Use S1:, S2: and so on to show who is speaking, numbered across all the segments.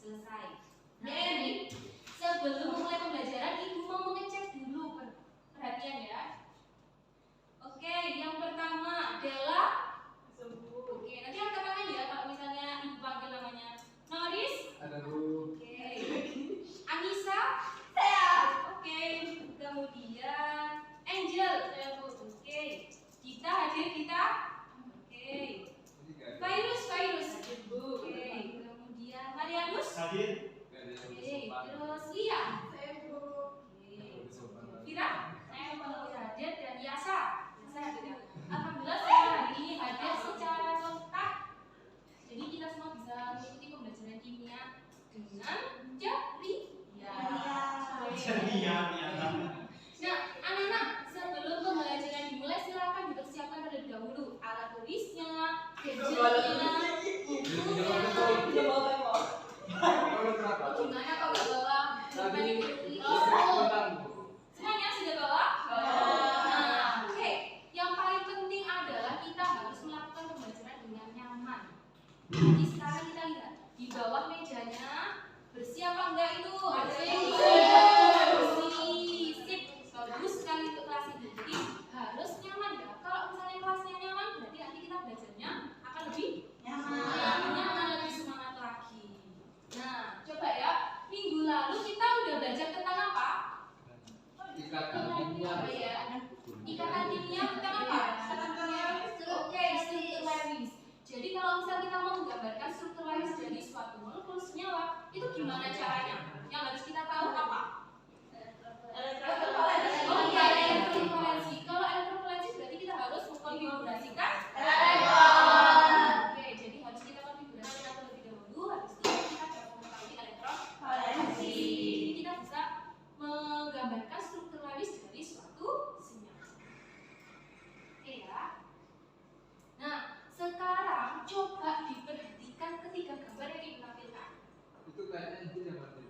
S1: selesai. Jadi sebelum mulai pembelajaran ibu mau mengecek dulu, perhatian ya. Oke, yang pertama adalah oke, nanti angkat tangan ya kalau misalnya ibu panggil namanya. Noris? Ada Bu. Oke. Anissa? Saya. Oke. Kemudian Angel? Saya Bu. Oke. Kita hadir kita? Oke. Virus? Hadir Bu. Oke. Kemudian Marianus? Hadir. Oke. Terus Lia? Saya Bu. Oke. Vira? Saya Bu. Hadir dan Yasa? Alhamdulillah saya hari ini hadir secara lengkap. Jadi kita semua bisa mengikuti pembelajaran kimia dengan ceria. Nah, anak-anak, sebelum pembelajaran dimulai silakan dipersiapkan terlebih dahulu alat tulisnya, gadgetnya, bukunya. Gimana kalau bawa semuanya sudah bawa? Nah, oke. Yang paling penting adalah kita harus melakukan pembelajaran dengan nyaman. Jadi sekarang kita lihat di bawah mejanya bersih apa enggak itu? Ada yang bersih, sip, bagus sekali untuk kelas ini. Jadi harus nyaman ya. Kalau misalnya kelasnya nyaman, berarti nanti kita belajarnya akan lebih nyaman, lebih semangat lagi. Nah, coba ya. Minggu lalu kita udah belajar tentang apa? Ikatan kimia tentang apa? Oke, struktur Lewis. Jadi kalau misal kita mau menggambarkan struktur Lewis dari suatu molekul senyawa, itu gimana caranya? Yang harus kita tahu apa? Elektroforensi. Kalau elektroforensi berarti kita harus mengkonfigurasikan elektron. Oke, jadi harus kita konfigurasikan terlebih dahulu. Habis itu kita dapat mengetahui elektroforensi. Jadi kita bisa menggambarkan struktur Lewis dari suatu senyawa. Oke ya. Nah, sekarang coba diperhatikan ketiga gambar yang ditampilkan.
S2: Itu kayaknya itu yang mati.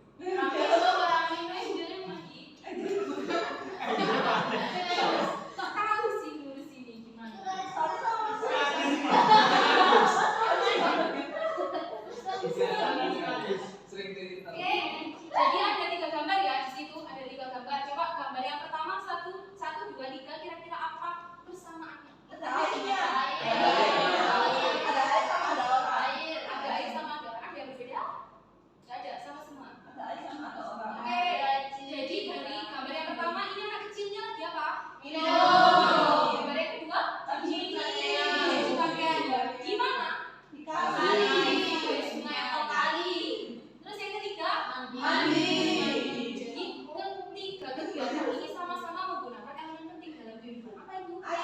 S1: Tak tahu sih nulis ini gimana. Oke, jadi ada 3 gambar ya di situ, ada 3 gambar. Coba gambar yang pertama 1, 2, 3 kira-kira apa persamaannya? Ada air sama ada orang yang berbeda? Tidak ada, sama semua. Oke, jadi dari gambar yang pertama ini anak kecilnya lagi apa? Minum. Gambar yang kedua? Cuci pakaian. Di mana? Di sungai atau kali. Terus yang ketiga? Mandi. Jadi ketiga kegiatan ini sama-sama menggunakan elemen penting dalam kehidupan. Apa itu? Air.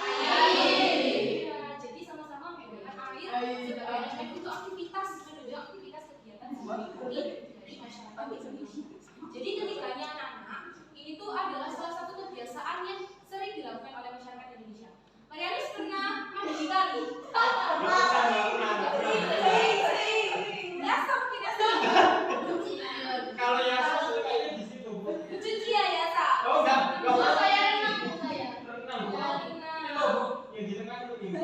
S1: Ya, jadi sama-sama menggunakan air sebagai elemen untuk aktivitas kegiatan sehari-hari dari masyarakat Indonesia. Jadi ketiganya anak-anak ini tuh adalah salah satu kebiasaan yang sering dilakukan oleh masyarakat Indonesia. Marianus pernah mandi di kali? Yasa mungkin Yasa.
S3: Kalau Yasa kayaknya di situ.
S1: Cuci ya Yasa.
S3: Oh enggak.
S1: Saya renang.
S3: Renang. Yang di tengah itu ini.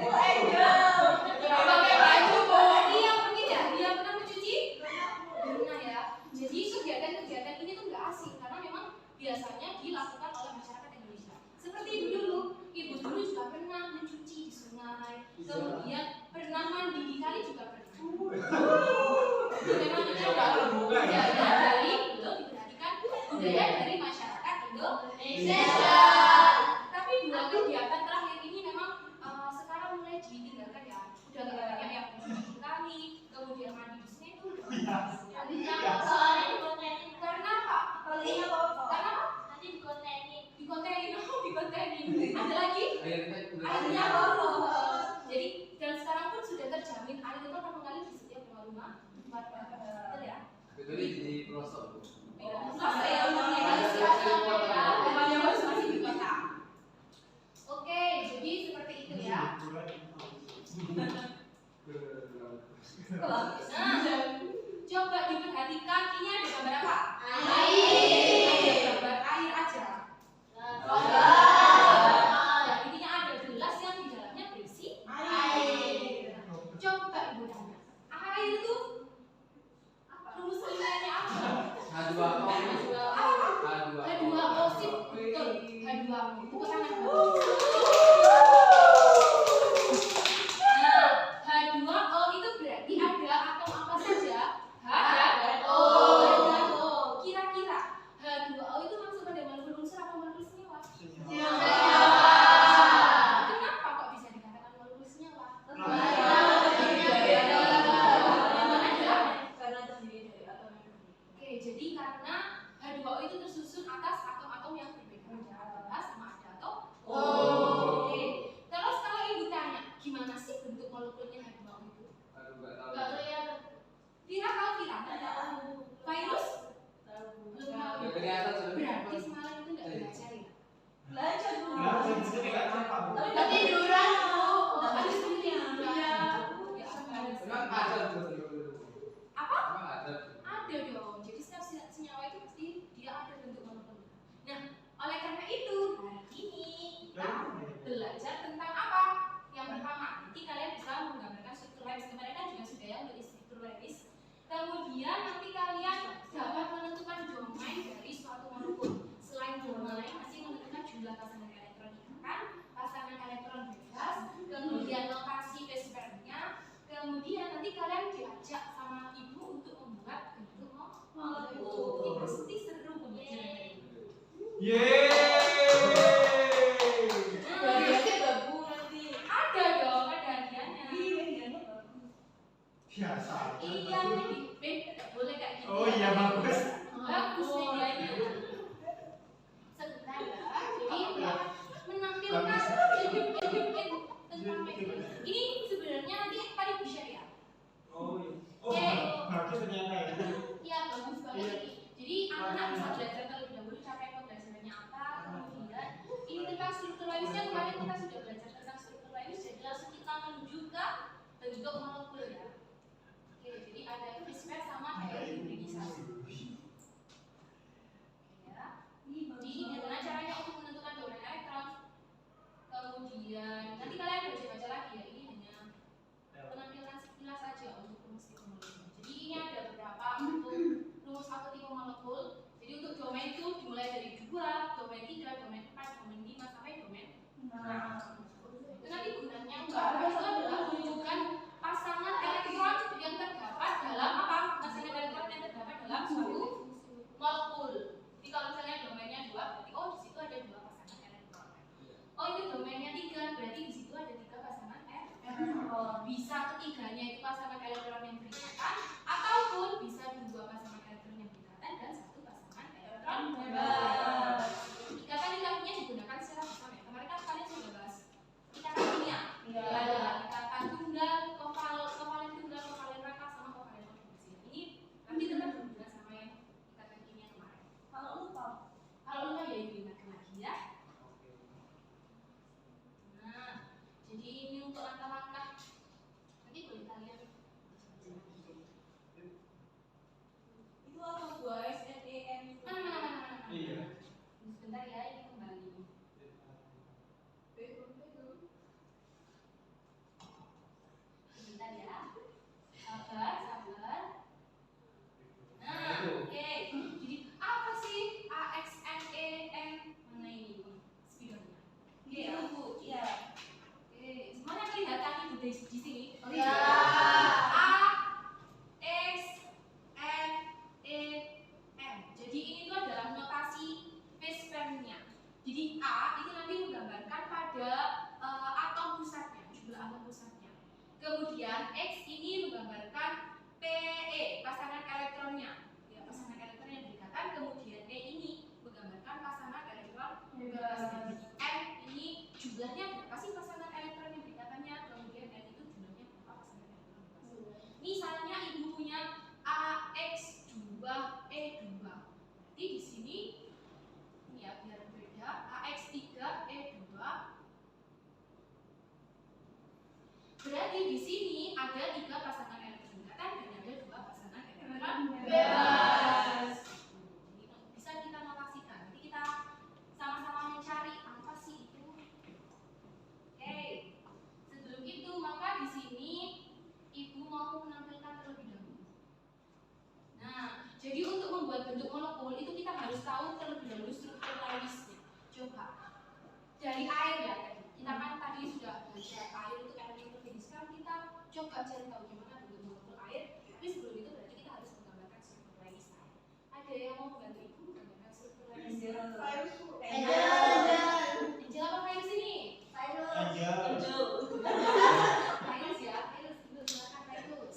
S1: Pakai baju dia mungkin ya, dia pernah mencuci? Pernah ya. Jadi kegiatan-kegiatan ini tuh nggak asing karena memang biasanya dilakukan oleh masyarakat Indonesia. Seperti ibu dulu juga pernah mencuci di sungai, kemudian pernah mandi di kali juga pernah. Itu memang budaya dari itu diperhatikan budaya dari masyarakat Indonesia. Tapi 2 kegiatan terakhir ini memang sekarang mulai ditinggalkan ya. Udah nggak banyak yang mencuci di kali, kemudian mandi di sungai itu. Karena apa? Karena nanti dikontenin. Ada lagi? Airnya boros. Jadi dan sekarang pun sudah terjamin air itu akan mengalir di setiap rumah. Betul ya?
S2: Betul di pelosok.
S1: Masih di kota. Oke, jadi seperti itu ya. Nah, coba diperhatikan ini ada gambar apa? Air. Ada gambar air aja. Ya, intinya ada gelas yang di dalamnya berisi air. Coba ibu tanya, air itu apa rumusannya?
S2: H2O.
S1: H2O sih betul. H2O itu tangan. Nah, H2O itu berarti ada atom apa saja? H dan O. Kira-kira H2O itu masuk pada molekul unsur apa molekul senyawa? Kenapa kok bisa dikatakan molekul senyawa? Oke, jadi karena H2O itu tersusun atas atom-atom yang berbeda. Ada H sama ada atom O. Oke. Terus kalau ibu tanya, gimana sih bentuk molekulnya H2O itu?
S2: Aduh, nggak tahu.
S1: Vira tahu Vira? Virus? Belum tahu.
S2: Nggak kelihatan sebenarnya.
S1: Berarti semalam itu nggak belajar ya?
S3: Nah, bisa dikatakan apa?
S4: Ketiduran, Bu.
S1: Habis ketiduran.
S4: Iya.
S1: Ya, apa?
S2: Emang ada tuh.
S1: Apa?
S2: Emang ada.
S1: Ada dong. Jadi setiap senyawa itu pasti dia ada bentuk molekulnya. Nah, oleh karena itu hari ini kita belajar tentang apa? Yang pertama, nanti kalian bisa menggambarkan struktur Lewis. Kemarin kan juga sudah ya untuk struktur Lewis. Kemudian nanti kalian dapat menentukan domain dari suatu molekul. Selain domain, masih menentukan jumlah pasangan elektron ikan, pasangan elektron bebas, kemudian lokasi base pairnya. Kemudian nanti kalian diajak sama ibu untuk membuat bentuk molekul. Ini pasti seru pembelajaran ini. Ada dong, ada hadiahnya.
S3: Biasa.
S1: Iya, nih, boleh kayak gitu.
S3: Oh iya, bagus.
S1: Bagus medianya. Sebentar ya. Jadi dia menampilkan tentang media. Ini sebenarnya nanti tadi bisa ya.
S3: Oh iya. Oh, bagus ternyata ya.
S1: Iya, bagus banget ini. Jadi anak-anak bisa belajar terlebih dahulu capaian pembelajarannya apa, membuat bentuk molekul itu kita harus tahu terlebih dahulu struktur Lewisnya. Coba dari air ya tadi. Kita kan tadi sudah belajar air itu elektrofilik. Sekarang kita coba cari tahu gimana bentuk molekul air. Tapi sebelum itu berarti kita harus menggambarkan struktur Lewis air. Ada yang mau membantu ibu menggambarkan struktur Lewis? Angel apa virus ini? Virus ya, virus. Silakan virus.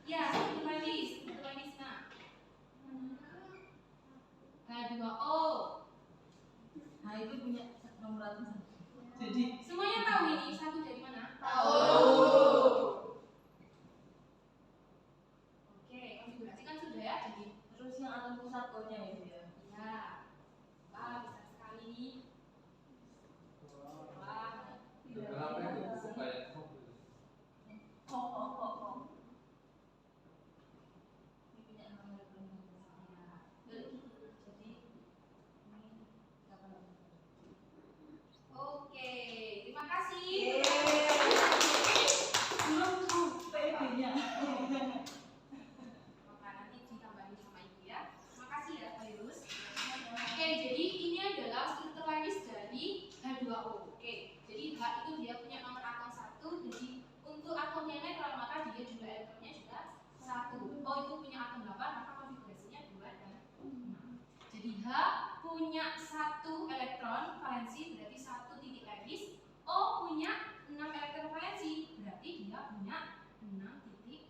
S1: Ya, struktur Lewis. H2O.
S4: Nah itu punya nomor ratusan. Jadi
S1: Semuanya tahu ini satu dari mana? Oke, konfigurasi kan sudah ya. Jadi
S4: terus yang atom pusatnya itu ya.
S1: ya, wah bisa sekali. Wah,
S2: Kenapa itu kayak
S4: Ini punya nomor ratusan. Jadi ini kapan?
S1: oke, terima kasih.
S4: Belum PB-nya.
S1: Maka nanti ditambahin sama ibu ya. Terima kasih ya, Virus. Oke, jadi ini adalah struktur Lewis dari H2O. Oke, jadi H itu dia punya nomor atom 1. Jadi untuk atomnya netral maka dia jumlah elektronnya juga 1. O itu punya atom 8 maka konfigurasinya 2 dan 6. Jadi H punya 1 elektron valensi berarti 1 titik Lewis. O punya 6 elektron valensi berarti dia punya 6 titik Lewis.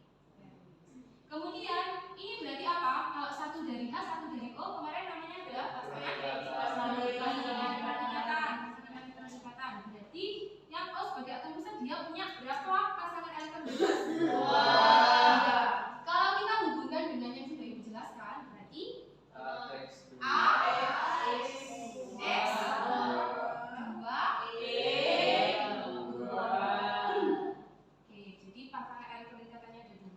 S1: Kemudian ini berarti apa? Kalau 1 dari H, 1 dari O kemarin namanya adalah pasangan ikatan. Berarti yang O sebagai atom besar dia punya berapa pasangan elektron bebas? 2. Kalau kita hubungkan dengan yang sudah Ibu jelaskan berarti A X 2 Oke, jadi pasangan elektron ikatannya ada 2,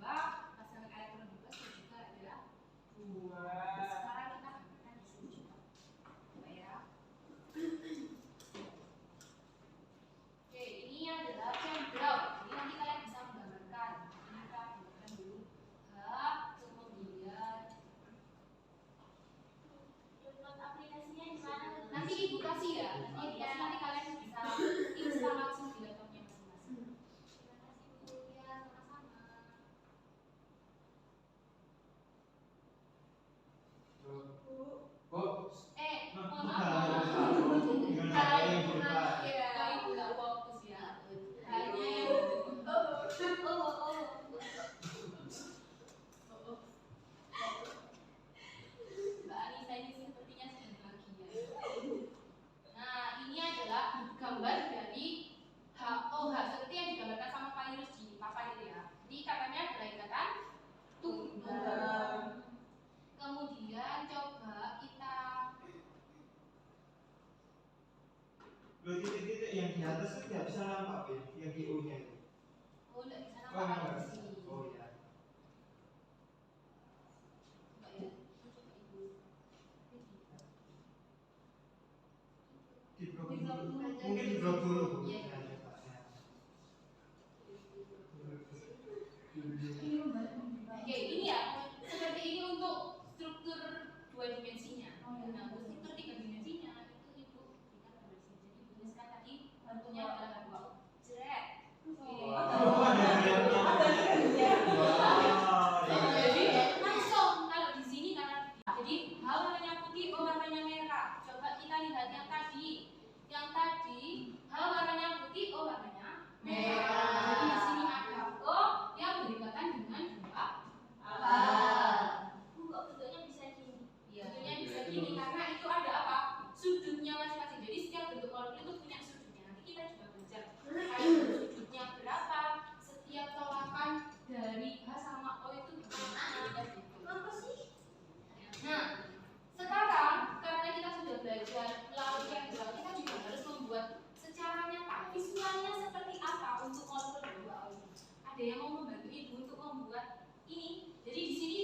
S1: pasangan elektron bebas juga ada 2. Sekarang kita gambarkan di sini juga. Coba ya. Oke, ini adalah cendol. Jadi nanti kalian bisa menggambarkan. Ini kita gambarkan dulu H, kemudian aplikasinya di mana? Nanti Ibu kasih ya. Nanti kalian bisa install langsung di laptopnya masing-masing. Terima kasih Bu. Ya, sama-sama. Mohon maaf. Kalau Ibu nggak fokus ya. Hanya yang Mbak Anissa ini sepertinya sedang bahagia. Nah, ini adalah gambar dari HOH seperti yang digambarkan sama Virus di papan itu ya. Jadi ikatannya adalah ikatan tunggal. Kemudian coba kita
S3: titik-titik yang di atas itu tidak bisa nampak ya, yang di U-nya itu.
S1: nggak bisa nampak di sini.
S3: Oh ya.
S1: Coba ya. Coba Ibu.
S3: Di blok dulu. Mungkin di blok dulu.
S1: Iya.
S3: Ya, coba, ya.
S1: Oke, ini ya. Seperti ini untuk struktur 2 dimensinya. Nah, untuk struktur 3 dimensinya itu Ibu berikan gambar sini. Jadi Ibu tuliskan tadi bentuknya adalah 2. Jret. Oke. Jadi langsung kalau di sini karena jadi H warnanya putih, O warnanya merah. Coba kita lihat yang tadi. Yang tadi H warnanya putih, O warnanya merah. Jadi di sini ada O yang berikatan dengan 2 kok bentuknya bisa gini? Bentuknya bisa gini karena itu ada apa? Sudutnya masing-masing. Jadi setiap bentuk molekul itu punya sudutnya. Nanti kita juga belajar sudutnya berapa, setiap tolakan dari H sama O itu gimana gitu. Apa sih? Nah, sekarang karena kita sudah belajar melalui integral, kita juga harus membuat secara nyata visualnya seperti apa untuk molekul 2O ini. Ada yang mau membantu Ibu untuk membuat ini? Jadi di sini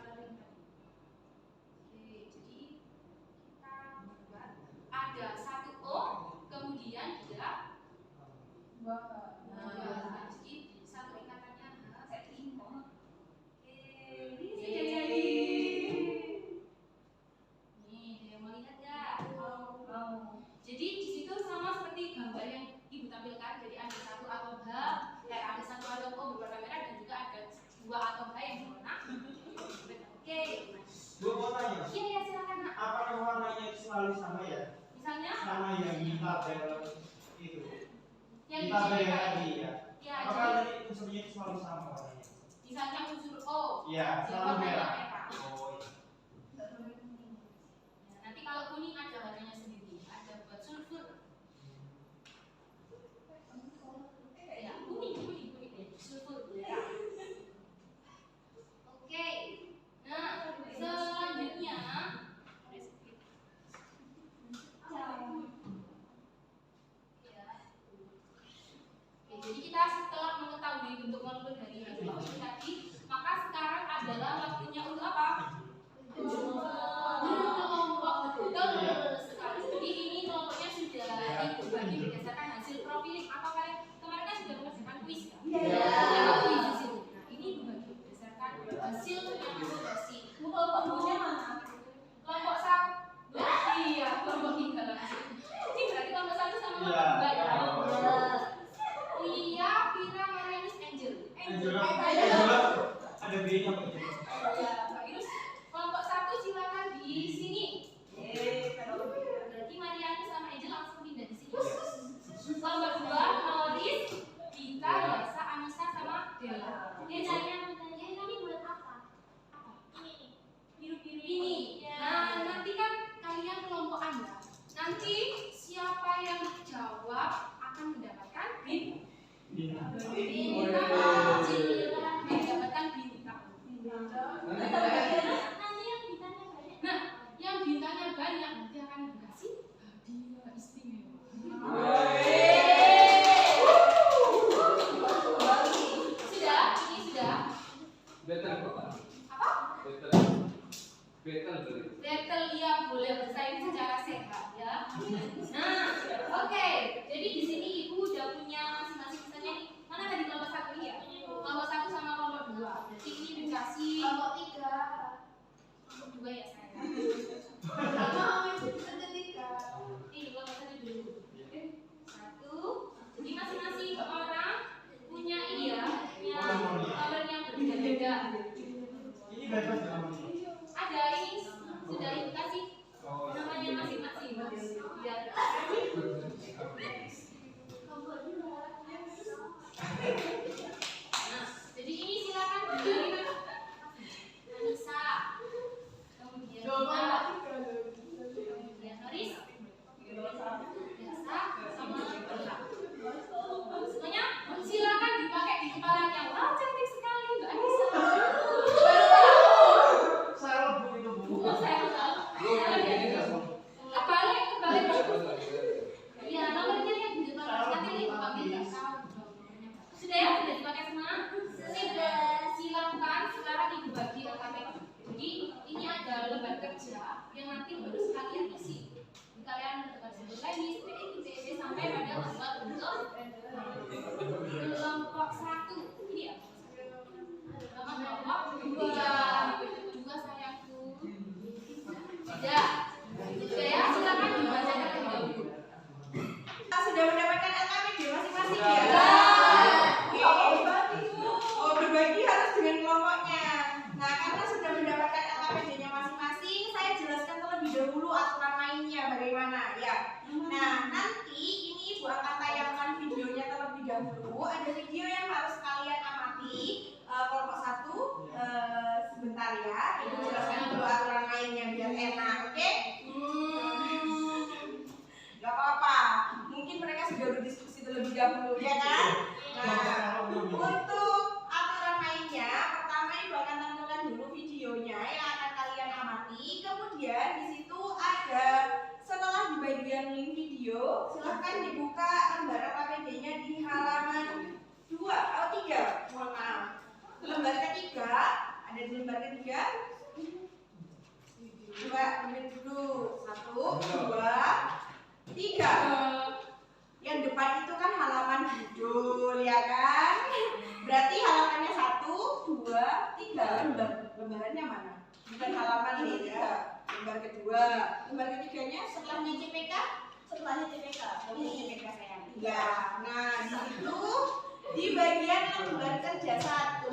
S1: coloring tadi. Oke, jadi kita buat ada 1 O, kemudian dia nah, jadi satu ikatannya kayak gini. Oke, ini sudah jadi. Nih, ada yang mau lihat nggak? Jadi di situ sama seperti gambar yang ibu tampilkan. Jadi ada 1 atom H, ada 1 atom O berwarna merah dan juga ada 2 atom H yang berwarna. Oke.
S3: Gue mau tanya.
S1: Iya ya silakan Nak.
S3: Apakah warnanya itu selalu sama ya?
S1: Misalnya
S3: Sama yang di tabel itu.
S1: yang
S3: Di tabel yang
S1: dijadikan-
S3: tadi ya.
S1: Ya,
S3: Apakah
S1: jadi
S3: tadi unsurnya itu selalu sama warnanya?
S1: misalnya unsur O,
S3: Iya,
S1: dia
S3: selalu
S1: warnanya
S3: merah.
S1: merah.
S3: Oh iya.
S1: Ya, nanti kalau kuning ada warnanya sendiri, ada buat sulfur. Ya, kuning, sulfur. Ya. Oke. Nah, selanjutnya ya. Oke, jadi kita setelah mengetahui bentuk molekul dari hidrogen ini tadi, maka sekarang adalah waktunya untuk apa? Kelompok, betul sekali. Jadi ini kelompoknya sudah dibagi berdasarkan hasil profiling. Apa kemarin kan sudah mengerjakan kuis ya?
S4: Iya.
S1: Kuis di sini. Nah, ini dibagi berdasarkan hasil yang masing-masing.
S4: Kelompoknya mana?
S1: Kelompok 1. Iya, kelompok 3 langsung. Ini berarti kelompok 1 sama kelompok
S3: Iya.
S1: 2 ya?
S4: Iya.
S1: Lia, Vira, Marianus, Angel.
S3: Ada B-nya Pak.
S1: Ya, Mbak Irus. Kelompok 1 silakan di sini. Berarti Marianus sama Angel langsung pindah di sini. Kelompok 2 Noris, Dita, Yasa, Anissa sama Della. Ini buat apa? Biru-biru ini. Nah, nanti kan kalian kelompok Anda. Nanti siapa yang jawab akan mendapatkan bintang. Mendapatkan bintang. Nah, yang bintangnya banyak nanti akan dikasih hadiah istimewa. Sudah? Ini sudah?
S2: Betul kok.
S1: Apa?
S2: Betul. Betul beli.
S1: Battle ya boleh bersaing secara sehat ya. Nah, oke. Jadi di sini ibu udah punya masing-masing misalnya nih. Mana tadi kelompok 1 ini ya? Kelompok 1 sama kelompok 2. Berarti ini dikasih kelompok 3. Kelompok 2 ya saya. Ini kelompok 1 dulu. 1. Jadi masing-masing orang punya ini ya, punya power yang berbeda-beda.
S3: Ini bebas ya namanya.
S1: Ada ini sudah dikasih
S3: Oh, iya.
S1: namanya masing-masing. Biar nah, jadi ini silakan dari Anissa, kemudian Dita, kemudian Noris, Yasa, sama Della. Semuanya silakan dipakai di kepalanya. Wah, cantik sekali Mbak Anissa.
S3: Salah Bu itu Bu.
S1: Oh, saya tahu. Kebalik. Iya, nomornya yang di depan nanti ibu panggil nggak tahu nomornya. Sudah ya, sudah dipakai semua? Sudah. Silakan sekarang ibu bagi LKPK. Jadi ini ada lembar kerja yang nanti harus kalian isi. Jadi kalian menentukan sebut lagi, PITB sampai pada membuat untuk kelompok 1. Ini ya. Sama kelompok 2 sayangku. Sudah. Sudah ya, silakan dibaca terlebih dahulu.
S5: Kita sudah mendapatkan LKPD masing-masing ya? Oh, berbagi harus dengan kelompoknya. Nah, karena sudah mendapatkan LKPD-nya masing-masing, saya jelaskan terlebih dahulu aturan mainnya bagaimana ya. Nah, nanti ini ibu akan tayangkan videonya terlebih dahulu. Ada video yang harus kalian amati. Kelompok 1 sebentar ya. Ibu jelaskan dulu aturan mainnya biar enak, oke? Gak apa-apa, mungkin mereka sudah berdiskusi terlebih dahulu ya kan? Nah, untuk aturan mainnya, pertama ibu akan tampilkan dulu videonya yang akan kalian amati. Kemudian di situ ada setelah di bagian link video, silahkan dibuka lembar LKPD-nya di halaman 3, mohon maaf. Lembar ketiga ada di lembar ketiga. Coba ambil dulu. 1, 2, 3. Yang depan itu kan halaman judul, ya kan? Berarti halamannya 1, 2, 3. Lembarannya mana? Bukan halaman ini ya. Lembar kedua. Lembar ketiganya setelahnya CPK? Setelahnya CPK. Ini CPK saya. Ya. Nah, di situ di bagian lembar kerja 1,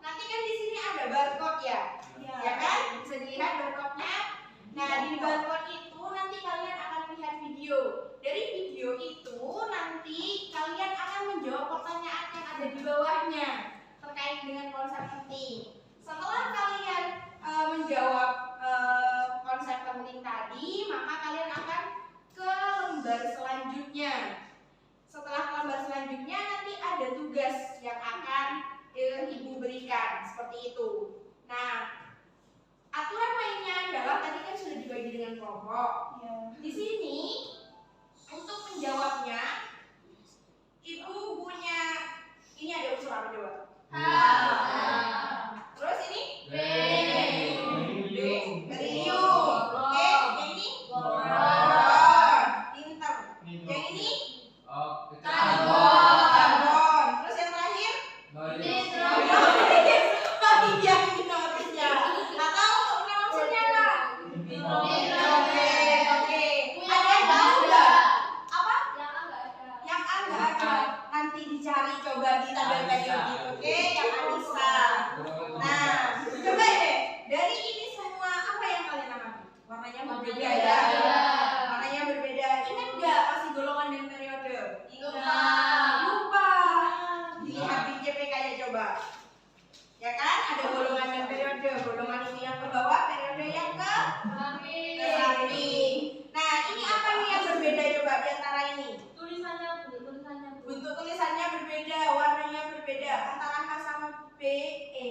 S5: nanti kan di sini ada barcode ya. Ya kan? Bisa dilihat barcode-nya. Nah, di barcode itu nanti kalian akan lihat video. Dari video itu nanti kalian akan menjawab pertanyaan yang ada di bawahnya terkait dengan konsep penting. Setelah kalian menjawab konsep penting tadi, maka kalian akan ke lembar selanjutnya. Setelah ke lembar selanjutnya nanti ada tugas yang akan ibu berikan seperti itu. Nah, aturan mainnya adalah tadi kan sudah dibagi dengan kelompok. Di sini untuk menjawabnya, ibu punya ini ada unsur apa coba? Terus ini? B. Berium. Oke, yang ini? Boron. Pinter. Yang ini? Karbon. Terus yang terakhir? Iya, minorisnya. Atau punya maksudnya apa? Oke. Ada yang tahu nggak? Apa? Yang A nggak ada. Nanti dicari coba di tabel periodik. Oke, yang Anissa. Nah, coba deh. Dari ini semua apa yang kalian amati? Warnanya berbeda ya. Warnanya berbeda. Ingat nggak masih golongan dan periode? Lupa. Dilihat di JPK-nya coba. Ya kan? Ada golongan dan periode. Golongan ini yang ke bawah, periode yang ke samping. Nah, ini apa nih yang berbeda coba di antara ini? Bentuk tulisannya berbeda, warnanya berbeda. Antara H sama B, E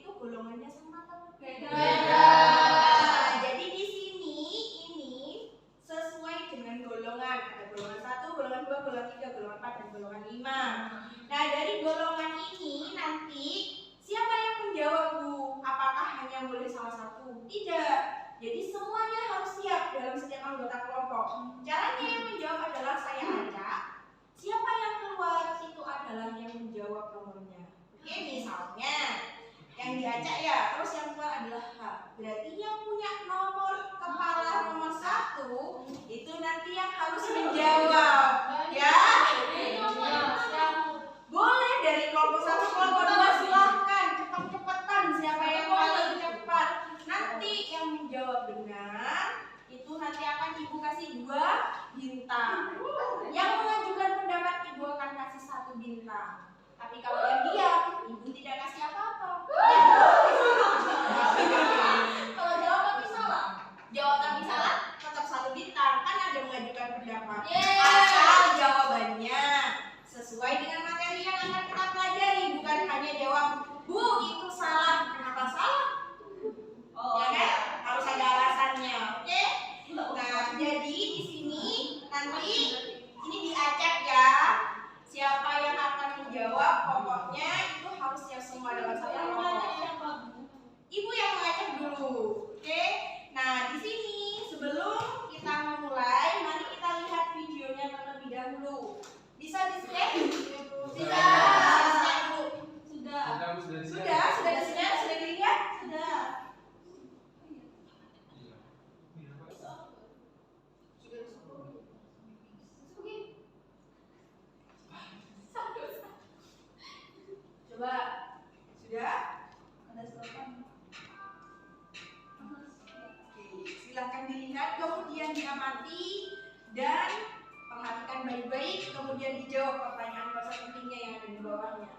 S5: itu golongannya sama atau berbeda? Nah, jadi di sini ini sesuai dengan golongan. Ada golongan 1, golongan 2, golongan 3, golongan 4, dan golongan 5. Nah, dari golongan ini nanti siapa yang menjawab, Bu? Apakah hanya boleh salah satu? Tidak. Jadi semuanya harus siap dalam setiap anggota kelompok. Caranya yang menjawab adalah saya acak. Siapa yang keluar itu adalah yang menjawab nomornya. Oke, misalnya yang diacak ya, terus yang keluar adalah H. Berarti yang punya nomor kepala nomor 1 itu nanti yang harus menjawab. Ya? Boleh dari kelompok 1 kelompok 2 silahkan cepat-cepatan siapa yang paling cepat. Nanti yang menjawab benar itu nanti akan ibu kasih 2 bintang. Yang mengajukan pendapat ibu akan kasih 1 bintang. Tapi kalau yang diam, ibu tidak kasih apa-apa. Kalau jawab tapi salah, tetap 1 bintang. Kan ada mengajukan pendapat. Asal jawabannya sesuai dengan materi yang akan kita pelajari, bukan hanya jawab, Bu, itu salah. Kenapa salah? Ya kan? Harus ada alasannya, oke? Nah, jadi di sini nanti ini diacak ya. Siapa yang akan menjawab, pokoknya itu harus siap semua dalam satu kelompok. Ibu yang mengacak dulu, oke? Nah, di sini sebelum kita memulai, mari kita lihat videonya terlebih dahulu. Bisa di-scan? Bisa. Di-scan dulu. Sudah di-scan? Sudah dilihat? Sudah. Coba. Sudah? Ada selepan. Oke, silakan dilihat, kemudian diamati dan perhatikan baik-baik, kemudian dijawab pertanyaan konsep pentingnya yang ada di bawahnya.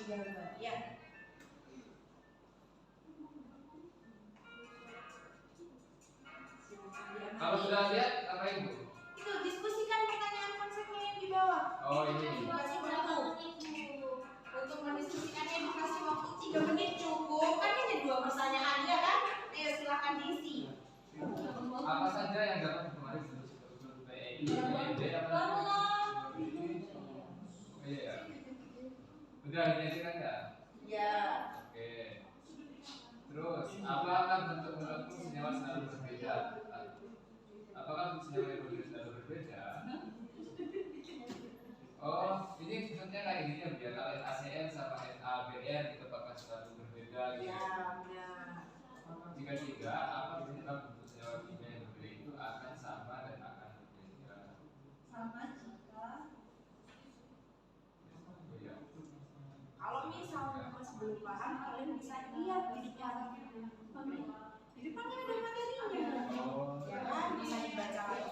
S5: digambar. Ya.
S2: Kalau sudah lihat apa Ibu?
S5: Itu diskusikan pertanyaan konsepnya yang di bawah.
S2: Oh ini.
S5: Dikasih waktu. Untuk mendiskusikan edukasi waktu 3 menit cukup. Kan ini 2 pertanyaan ya kan? Ayo silakan diisi.
S2: Apa saja yang dapat kemarin sebelum PEI, PEB apa? Oh iya. Udah ini aja kan ya?
S5: Ya.
S2: Oke. Terus, apakah bentuk senyawa selalu berbeda? Apakah senyawa yang berbeda selalu berbeda? Oh, ini bentuknya kayak gini ya, biar kalau NaCl sama NaBr itu apakah selalu berbeda gitu?
S5: Ya, benar.
S2: Jika tidak, apa penyebab bentuk senyawa kimia yang berbeda itu akan sama dan akan berbeda?
S4: Sama jika
S2: Oh iya.
S5: Kalau misalnya Mas belum paham, kalian bisa lihat di depan. Di depan kan ada materinya.
S2: Oh.
S5: Ya kan? Bisa dibaca lagi.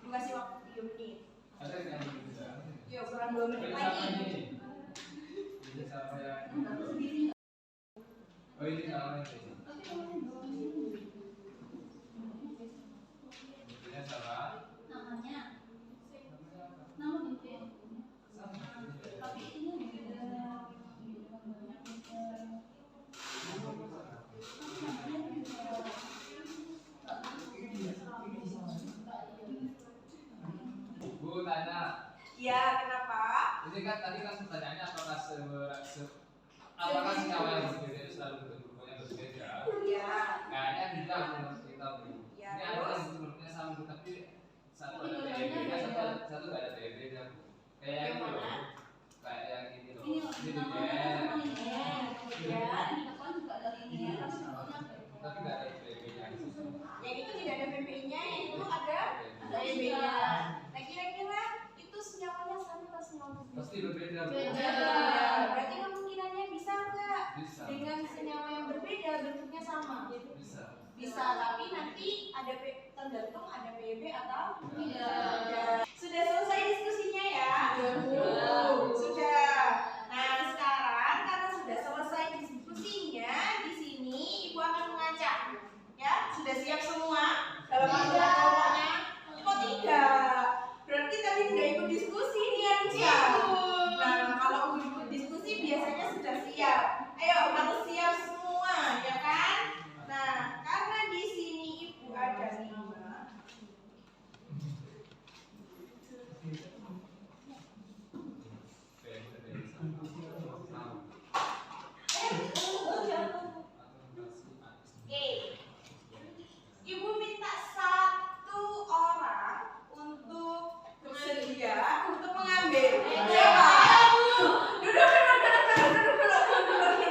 S5: Dikasih waktu 3 menit.
S2: Ada yang berbeda.
S5: Yuk, kurang 2 menit
S2: Ini
S5: lagi.
S2: sama ini. Ini sama yang oh ini sama ini. Bentuknya sama.
S1: Namanya
S2: Namanya apa?
S1: nama bentuknya.
S2: Sama.
S1: Tapi ini
S2: Bu tanya,
S5: Iya, kenapa?
S2: ini kan tadi kan pertanyaannya apakah senyawa yang berbeda itu selalu bentuknya berbeda?
S5: Iya.
S2: Kayaknya tidak menurut kita Bu.
S5: Ya,
S2: Ini ada
S5: terus?
S2: yang bentuknya sama Bu, tapi satu ada PEB-nya, satu nggak ada PEB-nya Bu. Kayak
S5: Yang
S2: gitu loh.
S5: mana?
S2: Kayak yang ini loh.
S1: ini
S2: Ini
S1: namanya
S2: juga.
S1: kemudian di depan juga ada ini ya, tapi bentuknya beda.
S2: Tapi nggak ada PEB-nya.
S5: Yang itu tidak ada PPI-nya, yang itu ada PPI-nya. Nah, kira-kira itu senyawanya sama atau senyawa berbeda?
S2: Pasti berbeda Bu.
S1: Beda.
S5: Berarti kemungkinannya bisa nggak
S2: Bisa.
S5: dengan senyawa yang berbeda bentuknya sama?
S2: Bisa.
S5: Bisa, tapi nanti ada tergantung ada PEB atau
S1: Tidak.
S5: tidak. Sudah selesai diskusinya ya?
S1: Sudah.
S5: Sudah. Nah, sekarang karena sudah selesai diskusinya, di sini Ibu akan mengacak. Ya, sudah siap semua dalam artian kelompoknya? Kok tidak? Berarti tadi tidak ikut diskusi nih Anissa. Nah, kalau ikut diskusi biasanya sudah siap. Ayo, harus siap semua, ya kan? Nah, karena di sini Ibu ada 5. Oke. Ibu minta 1 orang untuk bersedia untuk mengambil. Siapa? Duduk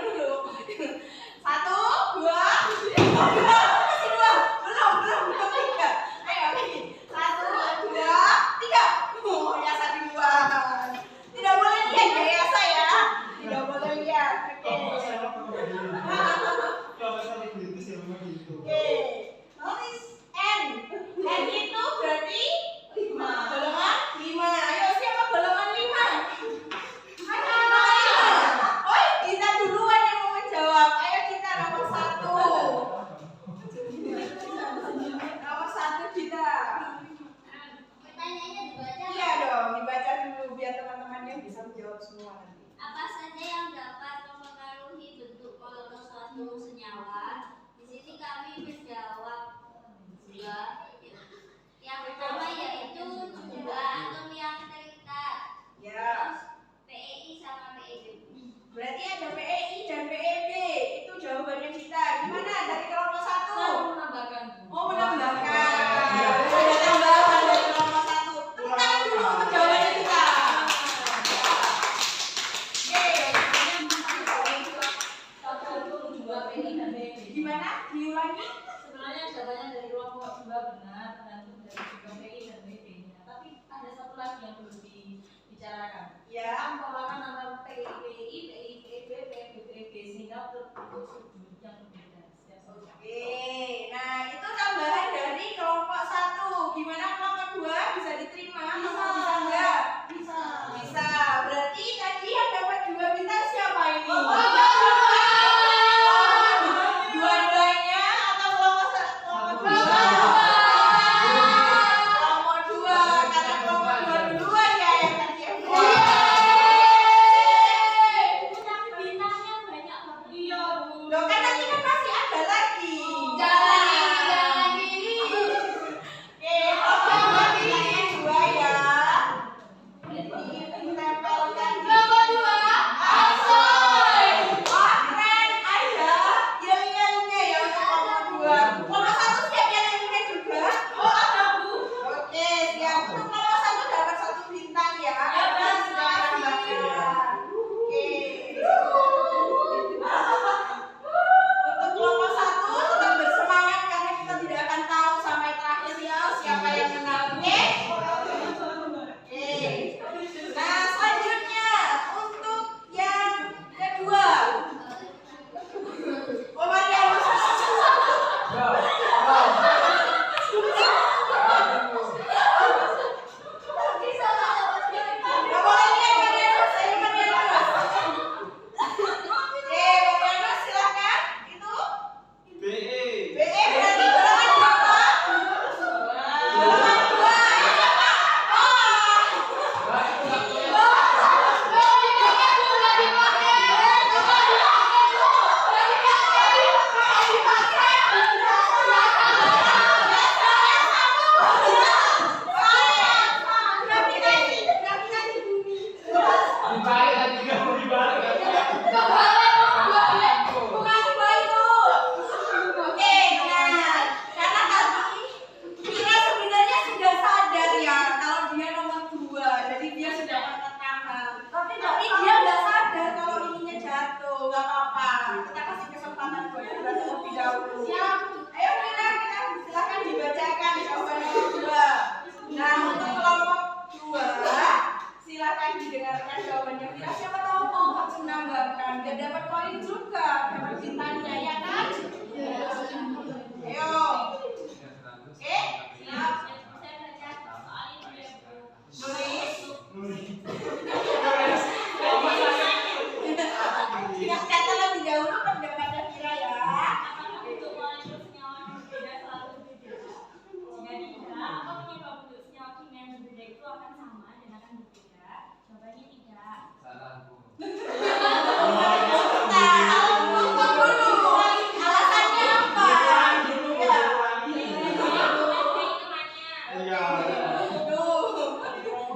S5: dulu. 1, 2, masih 2. Belum 3. Ayo lagi. 1, 2, 3. Oh, ya satu duluan. Tidak boleh lihat ya saya. Tidak boleh lihat. Oke. Notice N. N itu berarti 5. Golongan 5. Ayo siapa golongan 5? Ayo golongan 5. Oh, kita duluan yang mau menjawab. Ayo kita nomor 1. Nomor 1 kita.
S1: Pertanyaannya dibaca.
S5: Iya dong, dibaca dulu biar teman-temannya bisa menjawab semua nanti.
S1: Apa saja yang dapat mempengaruhi bentuk kolom suatu senyawa? Di sini kami menjawab dua. Yang pertama yaitu jumlah atom yang terikat.
S5: Ya.
S1: Terus PEI sama PEB.
S5: Berarti ada PEI dan PEB. Itu jawabannya kita. Gimana dari kelompok 1?
S4: menambahkan.
S5: Oh, menambahkan. Ada tambahan dari kelompok 1. Tepuk tangan dulu untuk jawabannya kita. Gimana? Diulangi?
S4: Sebenarnya jawabannya dari kelompok 2 benar, tergantung dari PPI dan PB-nya. Tapi ada satu lagi yang perlu dibicarakan.
S5: Ya.
S4: Pengolahan antara PPI, PIPB, PBB sehingga terbentuk sudut yang berbeda.
S5: Oke. Nah, itu tambahan dari kelompok 1. Gimana kelompok 2? Bisa diterima? Bisa enggak?
S4: Bisa.
S5: Bisa. Berarti tadi yang dapat 2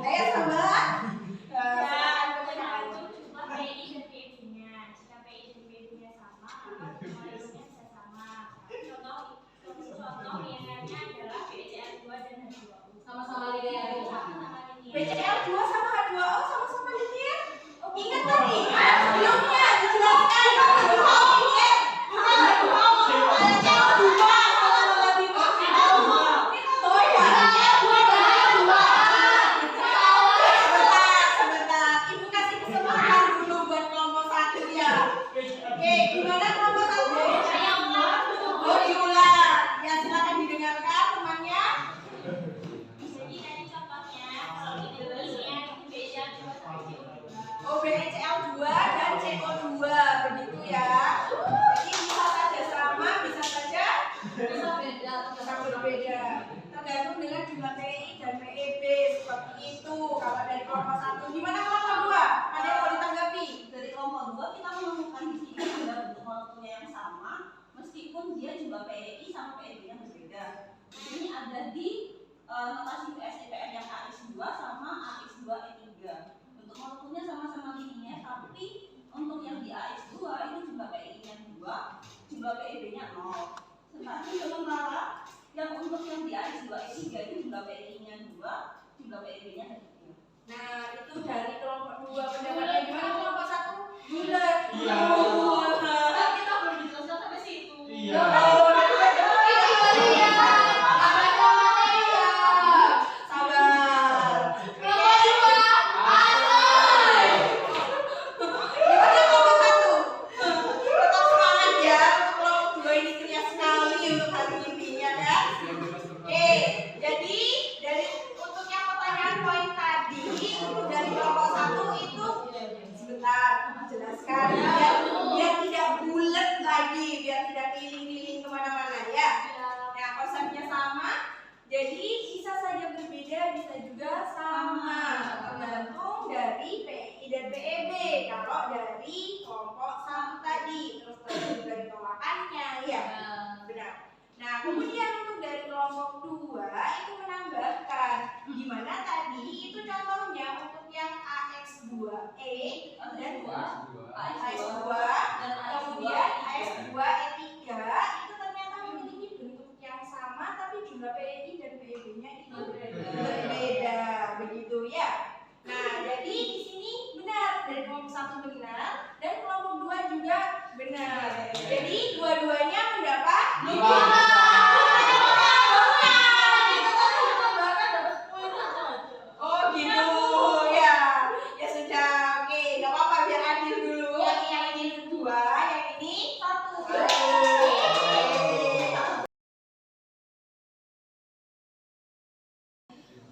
S5: Ayo sabar.
S1: Ya, pertanyaan itu jumlah PI dan PB-nya. Jika PI dan PB-nya sama, maka jumlah IO-nya bisa sama. Contoh linearnya adalah BCL2 dan H2O.
S4: Sama-sama linear itu.
S1: Sama-sama linear.
S5: BCL2 sama H2O sama-sama linear. Ingat tadi, sebelumnya dijelaskan kalau H2O linear, bukan H2O, ada CO2 sama lebih H2O. Oh ya, CO2 dan H2O. Sebentar, Ibu kasih kesempatan dulu buat kelompok 1 ya. Oke, gimana kelompok 1? Oh, diulang. Ya, silakan didengarkan temannya.
S1: Jadi tadi contohnya, kalau ini linear itu BCL2 sama CO2.
S5: Oh, BCL2 dan CO2 begitu ya. Jadi bisa saja sama, bisa saja
S4: Bisa beda.
S5: bisa berbeda. Tergantung dengan jumlah PI dan PEB seperti itu. Kalau dari kelompok 1, gimana kelompok 2? Ada yang mau ditanggapi?
S4: Dari kelompok 2 kita menemukan di sini ada bentuk molekulnya yang sama meskipun dia jumlah PEI sama PEB-nya berbeda. Ini ada di notasi USIPN yang AX2 sama AX2E3. Bentuk molekulnya sama-sama linear tapi untuk yang di AX2 itu jumlah PEI-nya 2, jumlah PEB-nya 0. Sementara yang untuk yang di AX2E3 itu jumlah PEI-nya 2, jumlah PEB-nya 3.
S5: Nah, itu dari kelompok 2. Pendapatnya gimana kelompok 1? Bulat.
S3: Iya.
S4: Kan kita belum dijelaskan sampai situ.
S3: Iya.
S5: Sabar. Tetap semangat ya untuk kelompok 2 ini ceria sekali untuk hari ini ya kan? Oke, jadi dari untuk yang pertanyaan poin tadi untuk dari kelompok 1 itu sebentar jelaskan biar tidak bulat lagi, biar tidak keliling-keliling kemana-mana ya. Nah, konsepnya sama, jadi bisa saja berbeda, bisa juga sama, tergantung dari PI dan PEB. Kalau dari kelompok 1 tadi, terus juga ditolakannya, ya benar. Nah, kemudian untuk dari kelompok 2 itu menambahkan gimana tadi itu contohnya untuk yang AX2E dan AX2
S4: dan
S5: kemudian AX2E3 itu ternyata memiliki bentuk yang sama tapi jumlah PEI dan PEB-nya itu berbeda begitu ya. Nah, jadi di sini benar dari kelompok 1 benar dan kelompok 2 juga benar. Jadi dua-duanya mendapat Oh gitu ya. Ya sudah, oke, nggak apa-apa biar adil dulu. Yang ini 2, yang ini 1.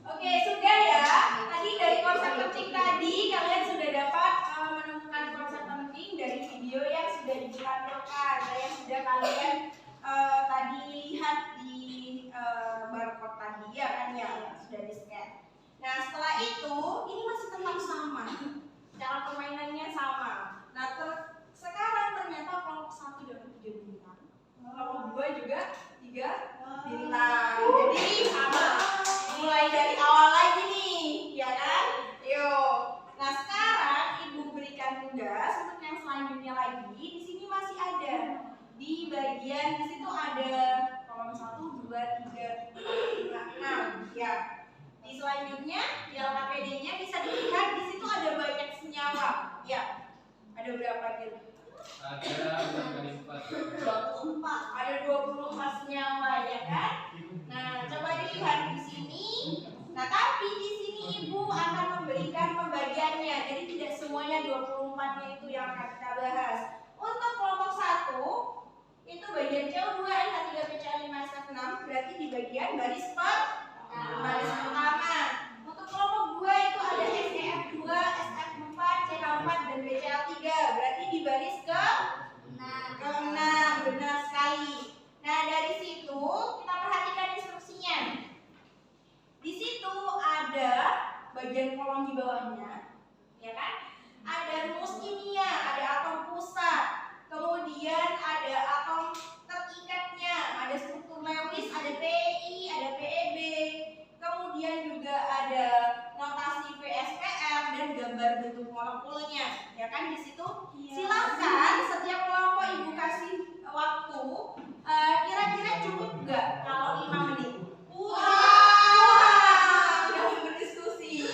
S5: Oke, sudah ya. Tadi dari konsep penting tadi kalian sudah dapat menemukan konsep penting dari video yang sudah ditampilkan dan yang sudah kalian tadi lihat di barcode tadi ya kan ya, yang sudah di scan. Nah, setelah itu ini masih tetap sama. Cara permainannya sama. Nah, sekarang ternyata kelompok 1 dapat 3 bintang. Kelompok 2 juga 3 bintang. Jadi sama. Mulai dari awal lagi nih, ya kan? Yuk. Nah, sekarang Ibu berikan tugas untuk yang selanjutnya lagi. Di sini masih ada di bagian di situ ada kolom 1, 2, 3, 4, 5, 6 ya. Di selanjutnya di LKPD-nya bisa dilihat di situ ada banyak senyawa. Ya. Ada berapa Gil?
S2: Ada 4 kali 4.
S5: 24. Ada 24 senyawa ya kan? Nah, coba dilihat di sini. Nah, tapi di sini Ibu akan memberikan pembagiannya. Jadi tidak semuanya 24-nya itu yang akan kita bahas. Untuk kelompok 1 itu bagian CO2 NH3 PCl5 SF6 berarti di bagian baris pertama. Untuk kelompok 2 itu ada SEF2, SF4, CH4 dan BCl3 berarti di baris ke-6. Benar sekali. Nah, dari situ kita perhatikan instruksinya. Di situ ada bagian kolom di bawahnya, ya kan? Ada rumus kimia, ada atom pusat, kemudian ada atom terikatnya, ada struktur Lewis, ada PI, ada PEB, kemudian juga ada notasi gambar bentuk molekulnya, ya kan di situ. Silakan setiap kelompok ibu kasih waktu. Kira-kira cukup nggak kalau 5 menit? Udah berdiskusi.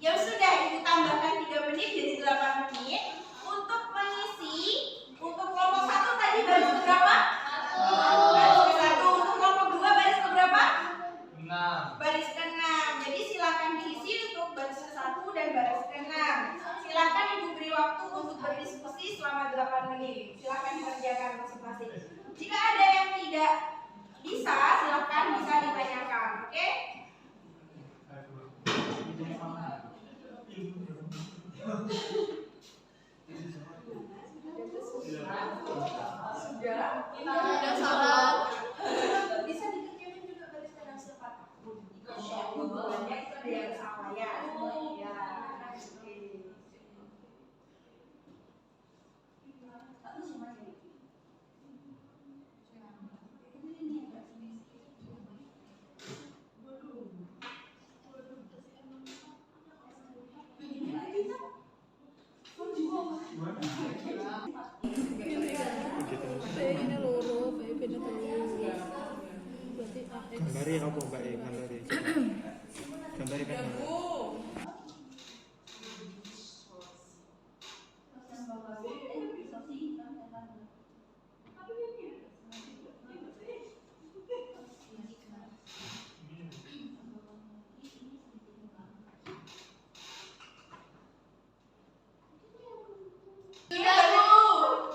S5: Ya sudah, ibu tambahkan 3 menit jadi 8 menit untuk mengisi. Untuk kelompok 1 tadi baris berapa? Baris ke-1. Untuk kelompok 2 baris ke berapa?
S2: 6.
S5: Baris ke-6. Jadi silakan diisi untuk baris ke-1 dan baris ke-6. Silakan ibu beri waktu untuk berdiskusi selama 8 menit. Silakan dikerjakan masing-masing. Jika ada yang tidak bisa, silakan bisa ditanyakan. Oke? Sudah salah. Bisa dikerjakan juga baris ke-6 cepat. Hubungannya itu ada yang salah ya. Ya.
S3: Gambari apa Mbak? Gambari. Gambari kan.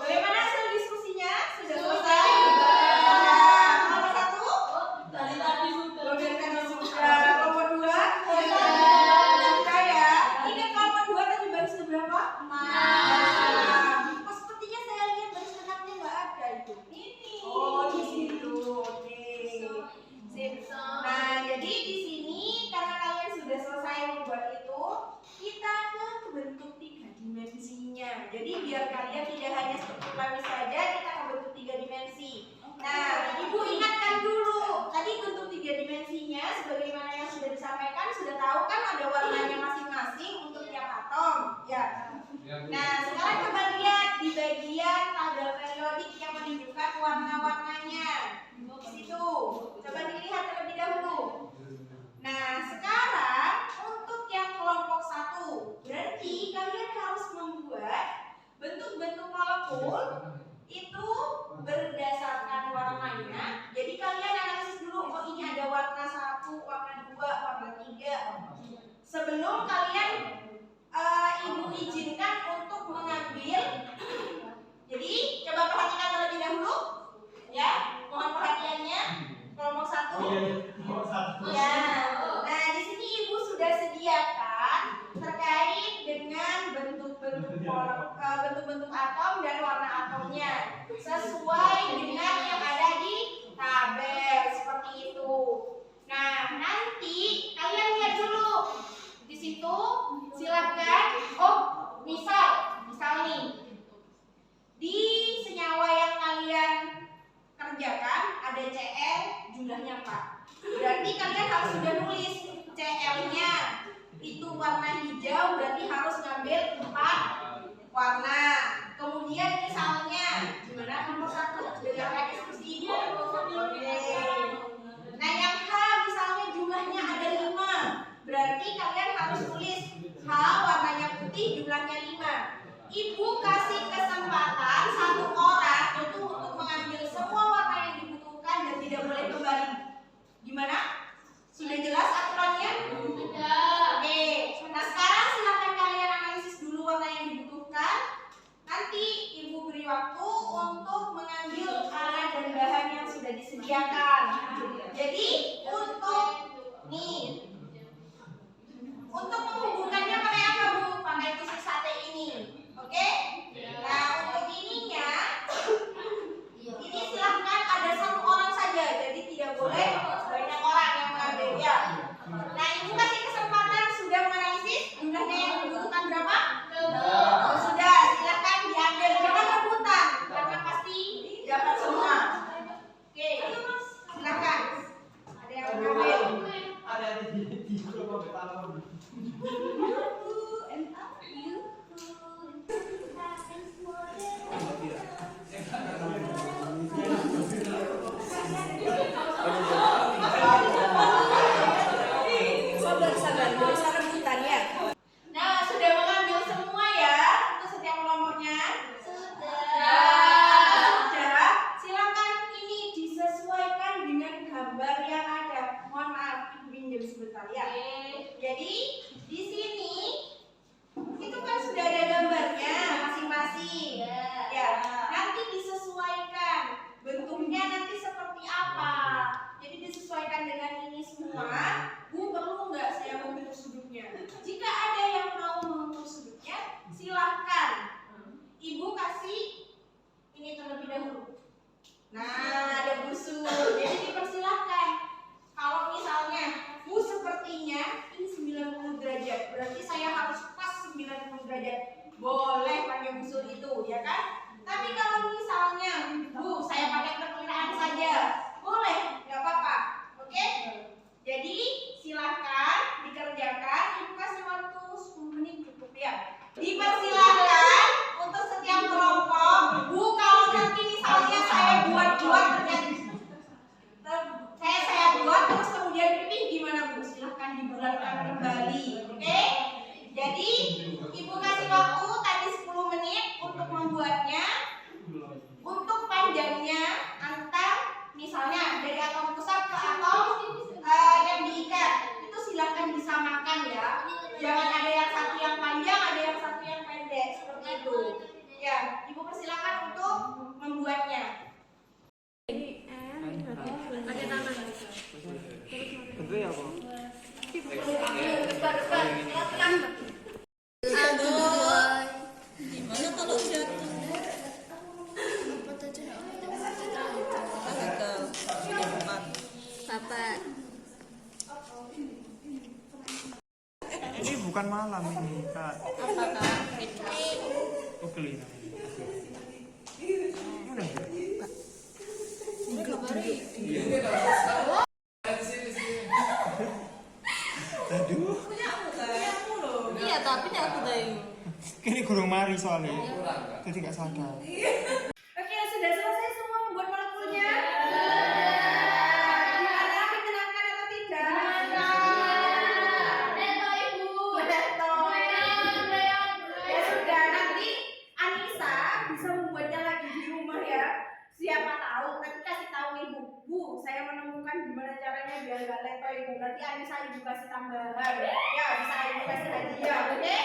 S5: Bagaimana hasil diskusinya? Sudah selesai? Nomor 1? Sudah. Nomor 2? Sudah ya. Ingat nomor 2 tadi baris ke berapa? 6. Sepertinya saya lihat baris ke 6-nya nggak ada itu. Ini. Oh, di situ. Oke. Sip. Nah, jadi di sini karena kalian sudah selesai membuat itu, kita ke bentuk 3 dimensinya. Jadi biar kalian tidak hanya struktur saja, kita akan bentuk 3 dimensi. Nah, ibu ingatkan dulu. Tadi bentuk 3 dimensinya, sebagaimana yang sudah disampaikan, sudah tahu kan ada warnanya masing-masing untuk tiap atom. Ya. Nah, sekarang coba lihat di bagian tabel periodik yang menunjukkan warna-warnanya. Di situ. Coba dilihat terlebih dahulu. Nah, sekarang untuk yang kelompok 1, berarti kalian harus membuat bentuk-bentuk molekul itu berdasarkan warnanya. Jadi kalian analisis dulu, oh ini ada warna 1, warna 2, warna 3. Sebelum kalian ibu izinkan untuk mengambil. Jadi coba perhatikan terlebih dahulu. Ya, mohon perhatiannya. Kelompok 1. Ya. Nah, di sini ibu sudah sediakan terkait dengan bentuk-bentuk atom dan warna atomnya sesuai dengan yang ada di tabel seperti itu. Nah, nanti kalian lihat dulu di situ. Silakan. Oh, misal nih di senyawa yang kalian kerjakan ada Cl jumlahnya 4. Berarti kalian harus sudah nulis Cl-nya itu warna hijau, berarti harus ngambil 4 warna. Kemudian misalnya gimana nomor 1 dengarkan diskusi ibu. Oke. Nah yang H misalnya jumlahnya ada 5, berarti kalian harus tulis H warnanya putih jumlahnya 5. Ibu kasih kesempatan 1 orang itu untuk mengambil semua warna yang dibutuhkan dan tidak boleh kembali. Gimana? Sudah jelas aturannya? Sudah. Oke. Nah sekarang silakan kalian analisis dulu warna yang dibutuhkan. Nanti ibu beri waktu untuk mengambil alat dan bahan yang sudah disediakan. Jadi untuk menghubungkannya pakai apa Bu? Pakai tusuk sate ini. Oke? Nah untuk ininya, ini silahkan ada 1 orang saja. Jadi tidak boleh banyak orang yang mengambil ya. Nah ibu kasih kesempatan sudah menganalisis jumlahnya yang dibutuhkan berapa? Oh, sudah, silahkan diambil. Jangan rebutan karena pasti dapat semua. Oke, silahkan. Ada yang mengambil.
S3: Ada di grup
S5: sebentar ya. Jadi di sini itu kan sudah ada gambarnya masing-masing. Ya, nanti disesuaikan bentuknya nanti seperti apa. Jadi disesuaikan dengan ini semua. Bu, perlu nggak saya membentuk sudutnya? Jika ada yang mau membentuk sudutnya, silahkan. Ibu kasih ini terlebih dahulu. Nah, ada busur. Jadi dipersilahkan. Kalau misalnya Bu sepertinya ini 90 derajat, berarti saya harus pas 90 derajat. Boleh pakai busur itu, ya kan? Tapi kalau misalnya Bu, saya pakai perkiraan saja, boleh, nggak apa-apa. Oke? Jadi silahkan dikerjakan. Ibu kasih waktu 10 menit cukup ya. Dipersilahkan untuk setiap kelompok. Bu, kalau nanti misalnya saya buat-buat saya buat terus kemudian pilih gimana Bu? Silahkan dibulatkan kembali. Oke? Jadi Ibu kasih waktu tadi 10 menit untuk membuatnya. Untuk panjangnya antar misalnya dari atom pusat ke atom yang diikat itu silahkan disamakan ya. Jangan ada yang satu yang panjang, ada yang satu yang pendek seperti itu. Ya, Ibu persilakan untuk membuatnya.
S3: Pakai tangan. Bentuknya apa?
S4: Gimana kalau jatuh?
S6: Papat.
S3: Ini bukan malam ini, Kak.
S6: Apa kak?
S3: Oh, kelihatan. Mana? Aduh.
S6: Iya tapi aku dari.
S3: Ini kurang mari soalnya. Jadi nggak sadar.
S5: Oke, sudah selesai semua membuat molekulnya? Gimana? Menyenangkan atau tidak? Ya sudah, nanti Anissa bisa membuatnya lagi di rumah ya. Siapa tahu, nanti kasih tahu Ibu. Bu, saya menemukan gimana caranya biar nggak letoy Ibu. Nanti Anissa Ibu kasih tambahan. Ya, bisa Ibu kasih hadiah, oke?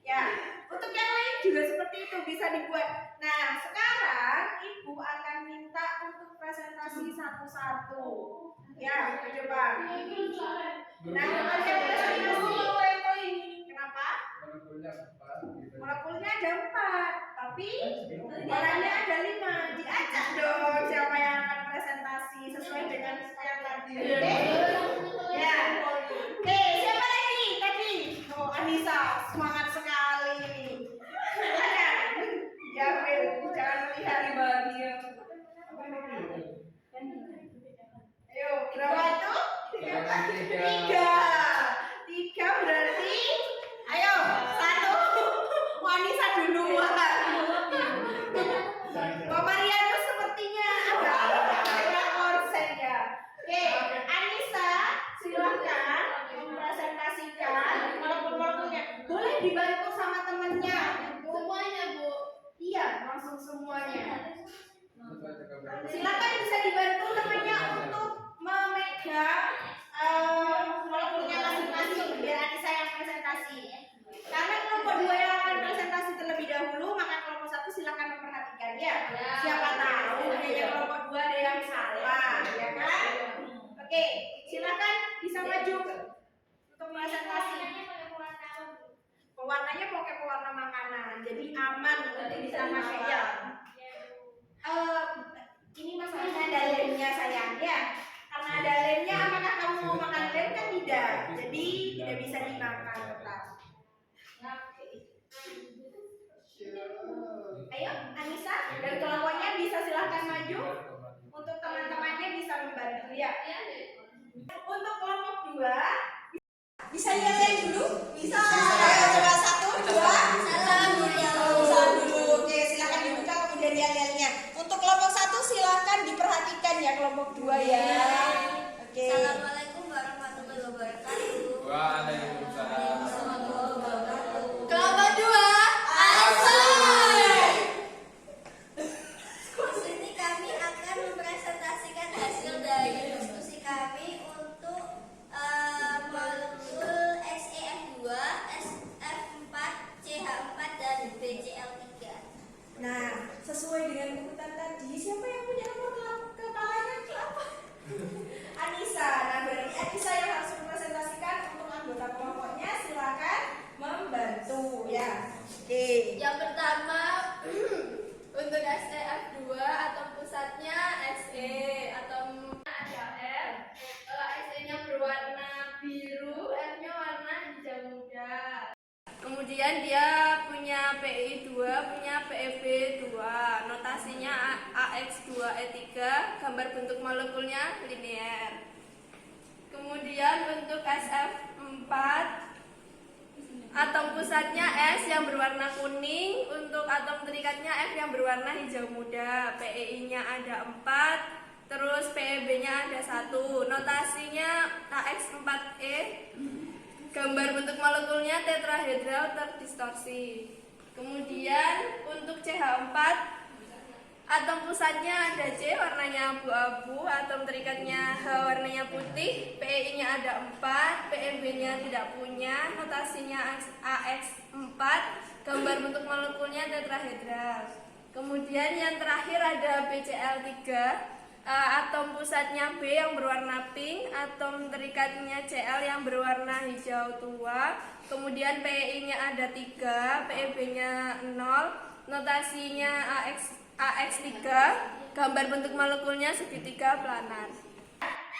S5: Ya, untuk yang lain juga seperti itu bisa dibuat. Nah, sekarang Ibu akan minta untuk presentasi satu-satu. Ya, ke depan. Nah, presentasi letoy. Kenapa? Molekulnya ada 4, tapi warnanya ada 5. Diacak dong siapa yang akan presentasi sesuai dengan yang tadi. Oke? Ya. Oke, siapa lagi tadi? Oh, Anissa, semangat sekali ini. Jamil, jangan melihat bahagia. Ayo, berapa itu? 3 berarti. Ayo, 1. Wanita duluan. Mbak Mariano sepertinya agak konsen ya. Oke, Anissa silahkan mempresentasikan molekul-molekulnya. Boleh dibantu sama temennya. Semuanya Bu. Iya, langsung semuanya. Silakan bisa dibantu temannya untuk memegang molekulnya masing-masing biar Anissa yang presentasi. Karena kelompok 2 yang akan presentasi terlebih dahulu, maka kelompok 1 silakan memperhatikan ya. Siapa tahu kayaknya kelompok 2 ada yang salah, ya kan? Oke, silakan bisa maju untuk presentasi. Pewarnanya pakai pewarna makanan, jadi aman nanti bisa pakai ya. Ini masalahnya ada lemnya sayang ya. Karena ada lemnya, apakah kamu mau makan lem kan tidak? Jadi tidak bisa dimakan tetap. Ayo, Anissa dan kelompoknya bisa silahkan maju. Untuk teman-temannya bisa membantu ya. Untuk kelompok 2 bisa lihat dulu? Bisa. Ayo coba 1, 2. Salam dulu. Oke, silahkan dibuka kemudian lihat-lihatnya. Untuk kelompok 1 silahkan diperhatikan ya kelompok 2 ya. Oke.
S6: Assalamualaikum warahmatullahi wabarakatuh.
S2: Waalaikumsalam.
S6: Kelompok 2. Di sini kami akan mempresentasikan hasil dari diskusi kami untuk Kemudian dia punya PI 2, punya PEB 2. Notasinya AX2E3, gambar bentuk molekulnya linear. Kemudian untuk SF4, atom pusatnya S yang berwarna kuning, untuk atom terikatnya F yang berwarna hijau muda. PEI-nya ada 4, terus PEB-nya ada 1. Notasinya AX4E, gambar bentuk molekulnya tetrahedral terdistorsi. Kemudian untuk CH4, atom pusatnya ada C warnanya abu-abu, atom terikatnya H warnanya putih, PEI-nya ada 4, PEB-nya tidak punya, notasinya AX4, gambar bentuk molekulnya tetrahedral. Kemudian yang terakhir ada BCl3, atom pusatnya B yang berwarna pink, atom terikatnya Cl yang berwarna hijau tua, kemudian PEI-nya ada 3, PEB-nya 0, notasinya AX3, gambar bentuk molekulnya segitiga planar.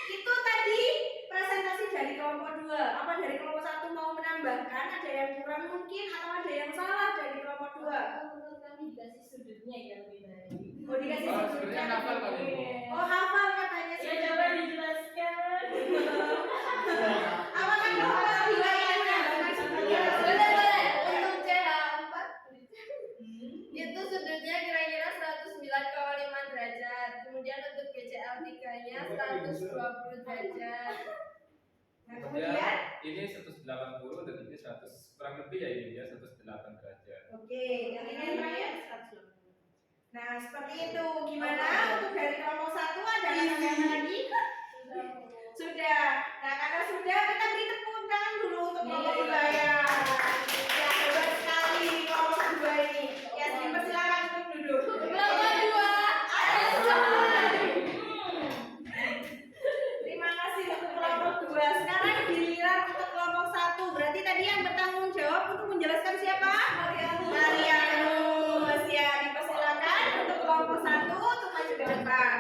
S5: Itu tadi presentasi dari kelompok 2. Apa dari kelompok 1 mau menambahkan? Ada yang kurang mungkin atau ada yang salah dari kelompok 2?
S1: Menurut kami dikasih sudutnya ya lebih baik.
S5: Oh, dikasih
S2: Oh,
S5: sudutnya.
S2: sebenarnya hafal kali Bu.
S5: Oh, hafal katanya
S1: Ya
S5: sudutnya.
S1: coba dijelaskan.
S5: Apakah kelompok 2 yang menambahkan sudutnya?
S6: Boleh. Untuk CH4 itu sudutnya kira-kira 109,5 derajat. Kemudian untuk BCl3-nya 120 derajat.
S5: Nah,
S2: Kemudian
S5: kemudian
S2: ini 180 dan ini 100, kurang lebih ya ini dia 108 derajat.
S5: oke, yang ini yang terakhir 180. Nah, seperti itu. Gimana untuk dari kelompok 1 ada yang lagi? Sudah. Nah, karena sudah, kita beri tepuk tangan dulu untuk kelompok 2 ya. Ya, hebat sekali kelompok 2 ini. Ya, dipersilakan untuk duduk.
S6: Kelompok 2.
S5: Terima kasih untuk kelompok 2. Sekarang giliran untuk kelompok 1. Berarti tadi yang bertanggung jawab untuk menjelaskan siapa? Marianus. Ya, dipersilakan untuk kelompok 1 untuk maju ke depan.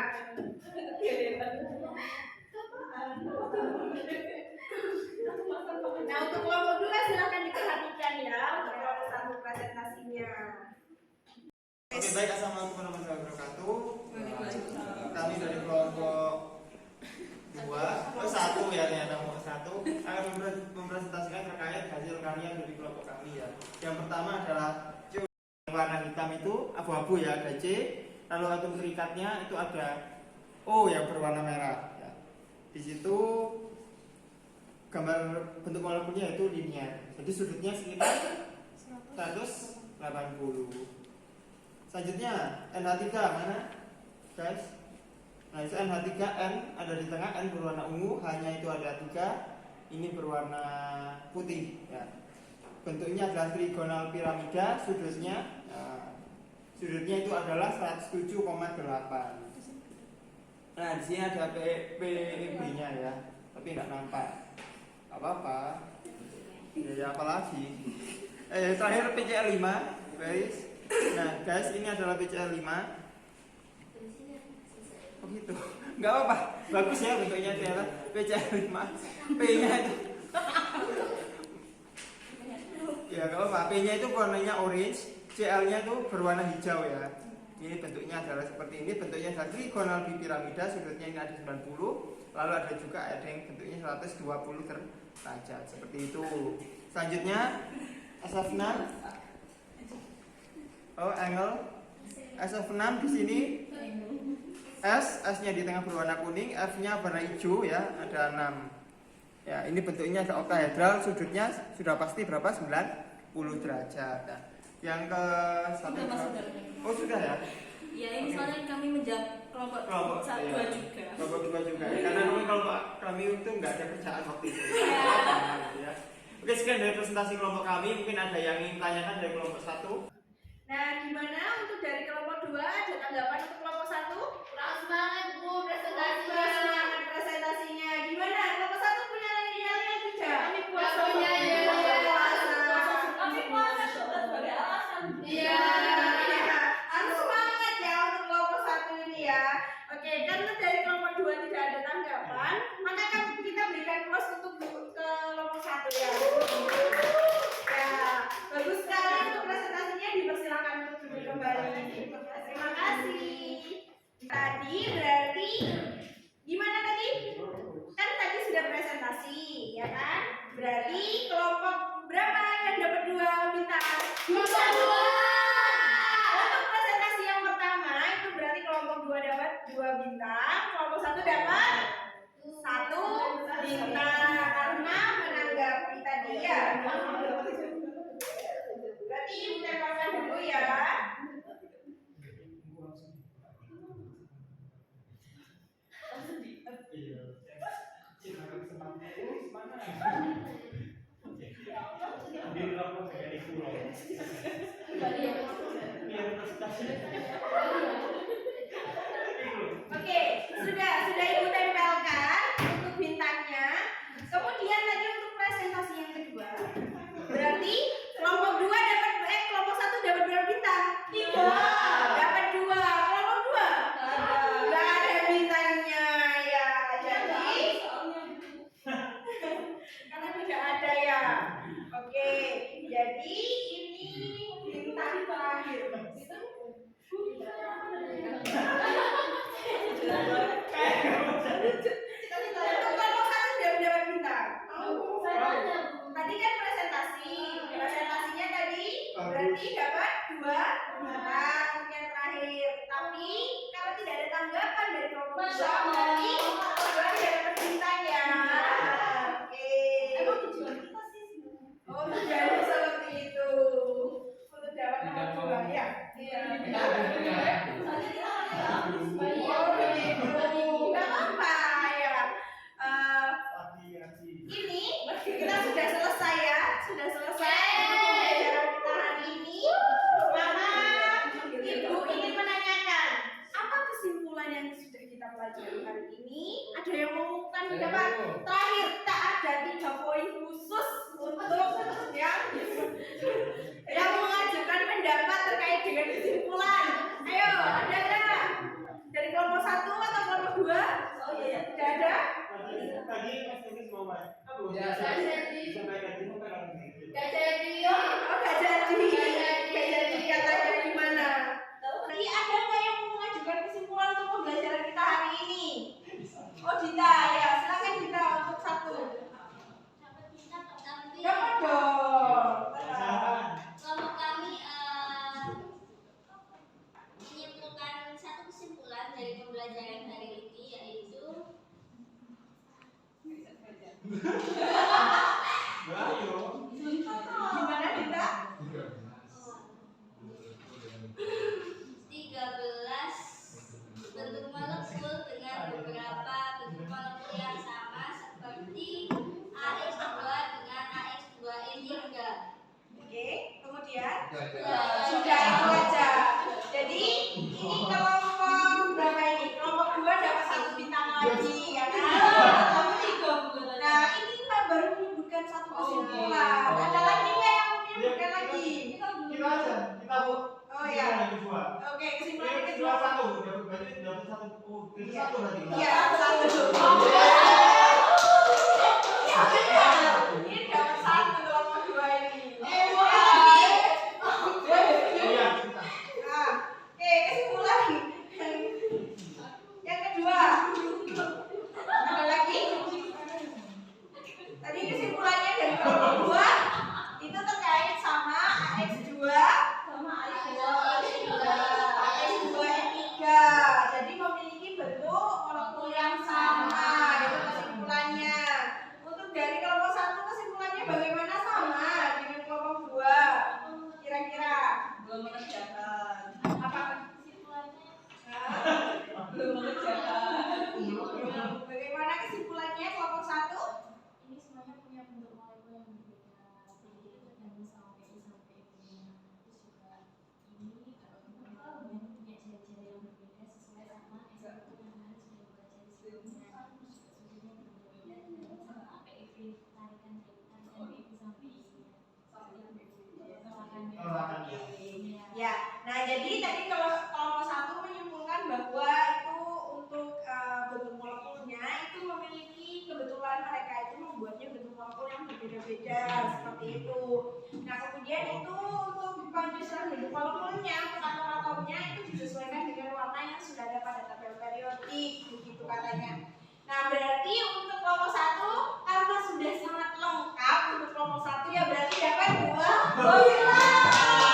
S5: Nah, untuk kelompok 2 silakan diperhatikan ya untuk kelompok 1 presentasinya.
S3: Oke, baik, assalamualaikum warahmatullahi wabarakatuh. Kami dari kelompok 1 ya, ternyata kelompok 1 akan mempresentasikan terkait hasil karya dari kelompok kami ya. Yang pertama adalah C warna hitam itu abu-abu ya, ada C. Lalu atom terikatnya itu ada O yang berwarna merah. Ya. Di situ gambar bentuk molekulnya itu linear. Jadi sudutnya sekitar 180. Selanjutnya NH3 mana guys? Nah itu NH3N ada di tengah, N berwarna ungu, hanya itu ada 3, ini berwarna putih ya. Bentuknya adalah trigonal piramida, sudutnya sudutnya itu adalah 107,8. Nah di sini ada PEB-nya ya, tapi nggak nampak. Apa-apa? Ya apalagi? Terakhir PCl5 guys. Nah guys, ini adalah PCl5. Oh gitu, nggak apa-apa, bagus ya bentuknya ternyata PCl5. P-nya itu ya nggak apa-apa, P-nya itu warnanya orange, Cl-nya itu berwarna hijau ya. Ini bentuknya adalah seperti ini, bentuknya adalah trigonal bipiramida, sudutnya ini ada 90, lalu ada juga ada yang bentuknya 120 derajat seperti itu. Selanjutnya SF6. Oh, angle SF6 di sini S-nya di tengah berwarna kuning, F-nya warna hijau ya, ada 6. Ya, ini bentuknya ada oktahedral, sudutnya sudah pasti berapa? 90 derajat. Nah, yang ke satu. Oh, sudah ya?
S1: Ya ini soalnya kami menjawab kelompok
S3: Kelompok
S1: 1
S3: iya.
S1: juga.
S3: Kelompok 2 juga. Ya, karena kelompok kami itu nggak ada kerjaan waktu itu. Ya. Oke, sekian dari presentasi kelompok kami. Mungkin ada yang ingin tanyakan dari kelompok 1.
S5: Nah, gimana untuk dari kelompok 2 ada tanggapan untuk kelompok 1?
S6: Kurang semangat Bu presentasinya.
S5: Semangat presentasinya. Gimana? Kelompok 1 punya nilai tidak?
S6: Kami puasa punya ya.
S4: Kami puasa sebagai alasan.
S6: Iya.
S5: Harus semangat ya untuk kelompok 1 ini ya. Oke, karena dari kelompok 2 tidak ada tanggapan, maka kita berikan plus untuk ke kelompok 1 ya. Ya, bagus Untuk presentasi yang pertama itu berarti kelompok 2 dapat 2 bintang, kelompok 1 dapat 1 bintang karena menanggapi tadi ya. Berarti ibu tempelkan dulu ya. Oke, sudah ibu tempelkan untuk bintangnya. Kemudian tadi untuk presentasi yang kedua, berarti kelompok 2 dapat kelompok 1 dapat berapa bintang? 3. Dapat 2. Kelompok 2 nggak ada bintangnya ya. Jadi karena tidak ada ya. Oke, jadi ini bintang terakhir. Untuk kelompok 1 sudah mendapat bintang. Tadi kan presentasinya tadi berarti dapat 2 bintang untuk yang terakhir. Tapi kalau tidak ada tanggapan dari kelompok 2 berarti kelompok 2 tidak dapat bintang ya. Oke. Oh, jadi seperti itu. Untuk dapat nomor 2 ya. Iya. Oh, begitu. Nggak apa-apa ya. Ini kita sudah selesai ya. Sudah selesai pembelajaran kita hari ini. Mama, Ibu ingin menanyakan apa kesimpulan yang sudah kita pelajari hari ini? Ada yang mengumumkan pendapat? Terakhir, tak ada 3 poin khusus untuk yang mengajukan pendapat terkait dengan kesimpulan. Ayo, ada nggak? Dari kelompok 1 atau kelompok 2? Oh iya, tidak ada.
S3: Tadi Mas Tulis mau Mas.
S2: Ya,
S3: Gak jadi.
S5: Oh, nggak jadi katanya gimana? Jadi ada nggak yang mau mengajukan kesimpulan untuk pembelajaran kita hari ini? Oh, Dita, ya silakan Dita untuk 1. Dapat dong.
S7: Kelompok kami menyimpulkan satu kesimpulan dari pembelajaran hari ini, yaitu
S5: Gimana Dita?
S7: 13 bentuk molekul dengan beberapa bentuk molekul yang sama seperti AX2 dengan AX2E3.
S5: Oke, kemudian
S2: Sudah.
S5: sudah itu aja. Jadi ini kelompok berapa ini? Kelompok 2 dapat 1 bintang lagi ya kan? Nah ini kita baru menyebutkan 1 kesimpulan. Ada lagi nggak yang mau menyebutkan lagi?
S3: Kita aja, kita bu.
S5: Oh ya.
S3: Kedua.
S5: Oke, kesimpulan
S3: Ini
S5: yang
S3: kedua
S5: kedua.
S3: 1, dapat 1. Oh, itu 1 berarti.
S5: Iya, 1. Ini dapat 1 kelompok 2 ini.
S3: Iya, kita.
S5: Nah, oke, kesimpulan yang kedua. Ada lagi? Tadi kesimpulannya dari kelompok 2 itu terkait sama AX2
S4: Sama
S5: AX2E3. Jadi memiliki bentuk molekul yang sama. Itu kesimpulannya. Untuk dari kelompok 1 kesimpulannya bagaimana, sama dengan kelompok 2? Kira-kira
S4: belum mengerjakan.
S5: apa
S7: kesimpulannya?
S4: Belum mengerjakan.
S5: Bagaimana kesimpulannya kelompok 1?
S1: Ini semuanya punya bentuk molekul yang berbeda, jadi itu tergantung sama PI sama PI-nya. Terus juga ini kemudian punya ciri-ciri yang berbeda sesuai sama SO yang kemarin sudah dibaca di sebelumnya. Terus juga sudutnya berbeda tergantung sama PIV, tarikan PIV sama PI-nya.
S3: Tolakannya.
S5: Ya, nah jadi tadi kalau kelompok 1 menyimpulkan bahwa itu untuk bentuk molekulnya itu memiliki kebetulan mereka itu membuatnya bentuk molekul yang berbeda-beda seperti itu. Nah kemudian itu untuk penyusunan bentuk molekulnya, untuk atom-atomnya itu disesuaikan dengan warna yang sudah ada pada tabel periodik, begitu katanya. Nah berarti untuk kelompok 1 karena sudah sangat lengkap untuk kelompok 1 ya berarti dapat 2 poin.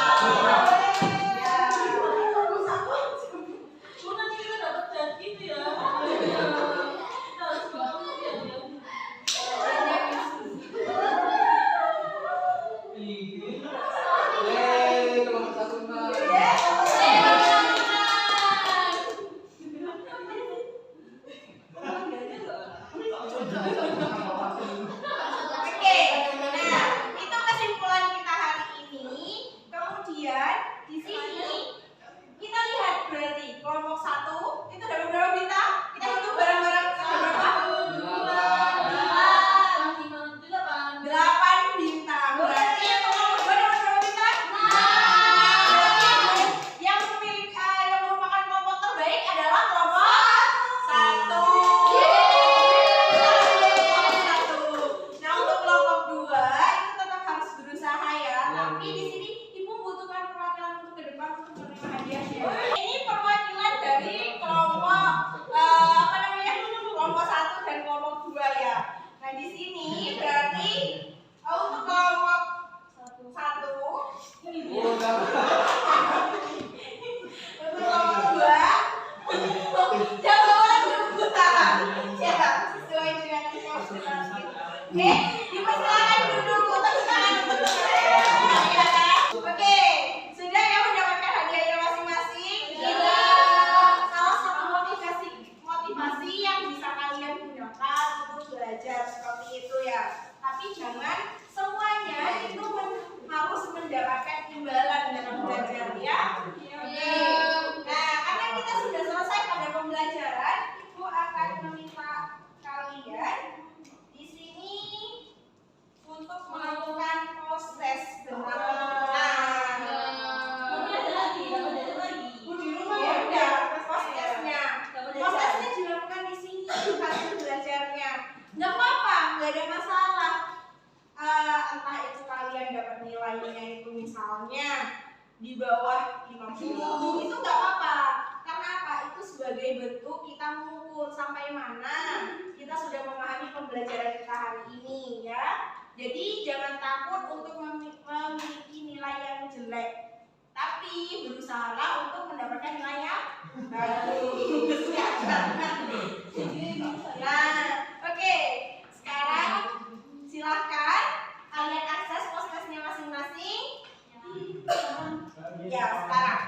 S5: tapi jangan semuanya itu harus mendapatkan imbalan dalam belajar ya. Oke. Nah, karena kita sudah selesai pada pembelajaran, Ibu akan meminta kalian di sini untuk melakukan proses benar. Di rumah ya udah prosesnya. Prosesnya dilakukan di sini hasil belajarnya. Nggak apa-apa, nggak ada masalah. Entah itu kalian dapat nilainya itu misalnya di bawah 50, itu nggak apa-apa. Karena apa? Itu sebagai bentuk kita mengukur sampai mana kita sudah memahami pembelajaran kita hari ini ya. Jadi jangan takut untuk memiliki nilai yang jelek, tapi berusahalah untuk mendapatkan nilai yang bagus. Nah, oke. Sekarang silahkan kalian akses prosesnya masing-masing. Ya, sekarang.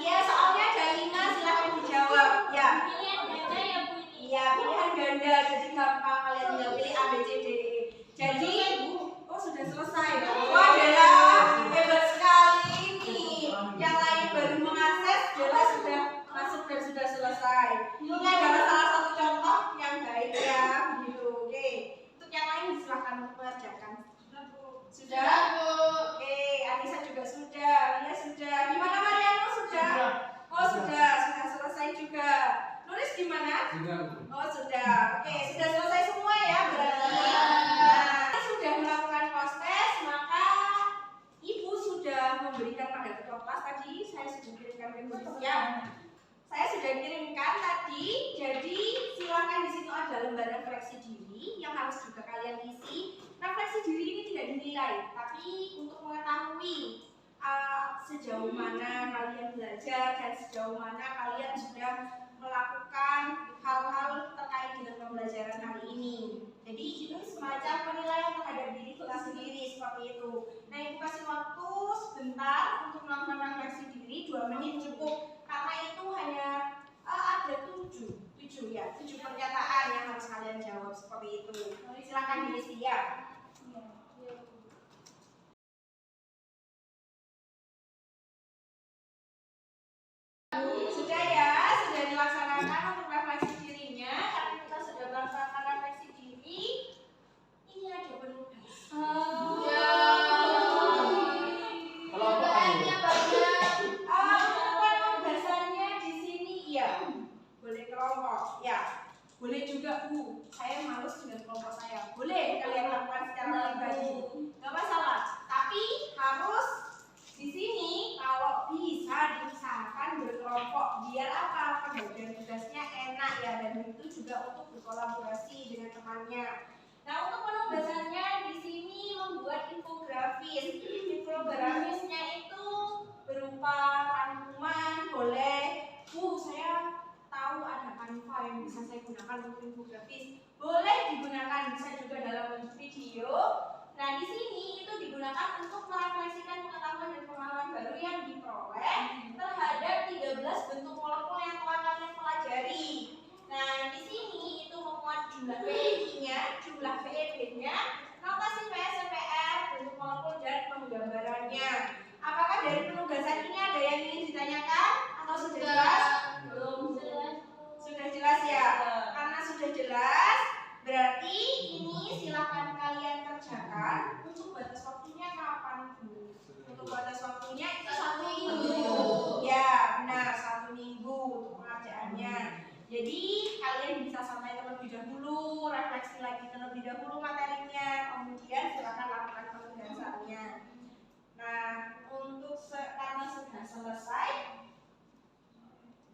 S5: Iya, soalnya ada 5, silahkan dijawab. Ya. Iya, pilihan ganda, jadi gampang kalian tinggal pilih A, B, C, D, E. Jadi, oh sudah selesai. Wah, adalah hebat sekali ini. Yang lain baru mengakses, jelas sudah masuk dan sudah selesai. Ini adalah salah satu contoh yang baik ya, gitu. Oke, untuk yang lain silahkan mengerjakan. Sudah? Oke, Anissa juga sudah, Lia sudah. Gimana Mariano sudah? Oh sudah selesai juga. Nulis gimana? Oh sudah. Oke, sudah selesai semua ya berarti. Nah, sudah melakukan proses, maka Ibu sudah memberikan pada ketua kelas tadi. Saya sudah kirimkan ke ya. Saya sudah kirimkan tadi. Jadi silakan di situ ada lembar refleksi diri yang harus juga kalian isi. Refleksi diri ini tidak dinilai, tapi untuk mengetahui sejauh mana kalian belajar dan sejauh mana kalian sudah melakukan hal-hal terkait dengan pembelajaran hari ini. Jadi ini semacam penilaian terhadap diri kita sendiri seperti itu. Nah, Ibu kasih waktu sebentar untuk melakukan refleksi diri, 2 menit cukup. Karena itu hanya ada 7 pernyataan yang harus kalian jawab seperti itu. Silakan diisi ya. Sudah ya, sudah dilaksanakan untuk refleksi dirinya. Karena kita sudah melaksanakan refleksi diri, ini ada penugas. Penugasannya di sini ya, boleh kelompok ya, boleh juga Bu. Saya males dengan kelompok saya. Boleh kalian lakukan secara pribadi, nggak masalah. Tapi harus di sini kalau bisa diusahakan berkelompok biar apa, pembagian tugasnya enak ya, dan itu juga untuk berkolaborasi dengan temannya. Nah, untuk penugasannya di sini membuat infografis. Infografisnya itu berupa rangkuman, boleh Bu, saya tahu ada Canva yang bisa saya gunakan untuk infografis. Boleh digunakan, bisa juga dalam bentuk video. Nah, di sini itu digunakan untuk merefleksikan pengetahuan dan pengalaman baru yang diperoleh terhadap 13 bentuk molekul yang telah kalian pelajari. Nah, di sini itu memuat jumlah PEI-nya, jumlah PEB-nya, notasi PSPR, bentuk molekul dan penggambarannya. Apakah dari penugasan ini ada yang ingin ditanyakan atau sudah jelas? Belum jelas. Sudah jelas ya? Karena sudah jelas, berarti ini silakan kalian kerjakan. Untuk batas waktunya kapan Bu? Untuk batas waktunya itu 1 minggu. Ya, benar, 1 minggu untuk pengerjaannya. Jadi kalian bisa sampai terlebih dahulu, refleksi lagi terlebih dahulu materinya, kemudian silakan lakukan penugasannya. Nah, untuk karena sudah selesai,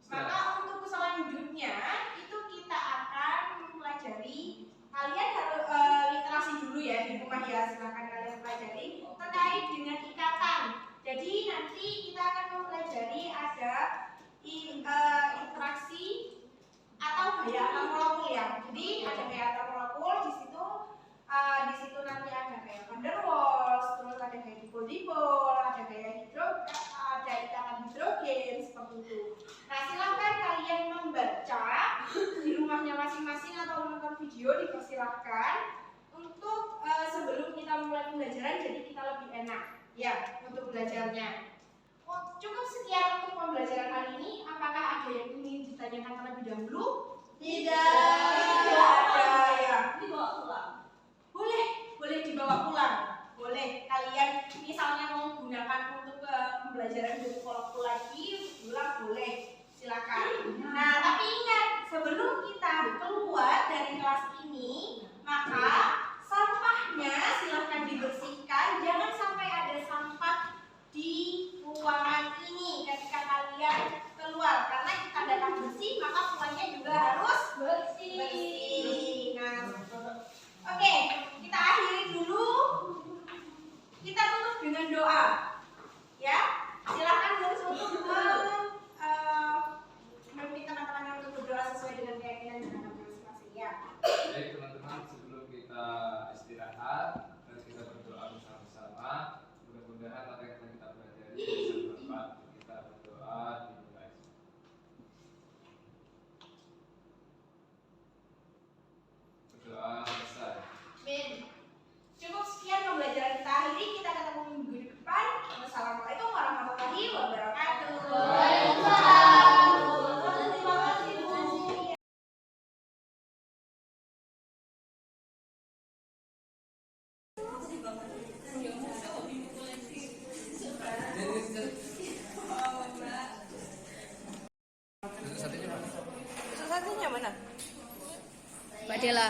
S5: maka untuk selanjutnya itu kita akan mempelajari. Kalian harus literasi dulu ya di rumah ya, silakan kalian pelajari terkait dengan ikatan. Jadi nanti kita akan mempelajari ada interaksi atau gaya antar molekul ya. Jadi ada gaya antar molekul di situ nanti ada gaya van der Waals, terus ada gaya dipol-dipol, ada gaya ada ikatan hidrogen seperti itu. Nah, silahkan kalian membaca di rumahnya masing-masing atau menonton video, dipersilahkan untuk sebelum kita mulai pembelajaran, jadi kita lebih enak ya untuk belajarnya. Cukup sekian untuk pembelajaran kali ini. Apakah ada yang ingin ditanyakan terlebih dahulu? Tidak ada ya.
S4: Dibawa pulang.
S5: Boleh dibawa pulang. Boleh kalian misalnya mau gunakan untuk pembelajaran buku lagi, pulang boleh, silakan. Nah, tapi ingat, sebelum kita keluar dari kelas ini, maka sampahnya silahkan dibersihkan. Jangan sampai ada sampah di ruangan ini ketika kalian keluar, karena kita datang bersih, maka pulangnya juga harus bersih. Nah, oke, kita akhiri dulu. Kita tutup dengan doa, ya. Silakan terus untuk meminta teman-teman untuk berdoa sesuai dengan keyakinan dan agama masing-masing, ya.
S2: Baik teman-teman, sebelum kita istirahat, mari kita berdoa bersama-sama. Mudah-mudahan apa yang telah kita pelajari bisa bermanfaat untuk kita. Berdoa dimulai. Berdoa selesai.
S5: Amin. Cukup sekian pembelajaran kita hari ini. Kita ketemu minggu depan. Wassalamualaikum warahmatullahi wabarakatuh.
S4: Waalaikumsalam. Terima kasih, Bu.
S6: Satunya mana? Mbak Dela.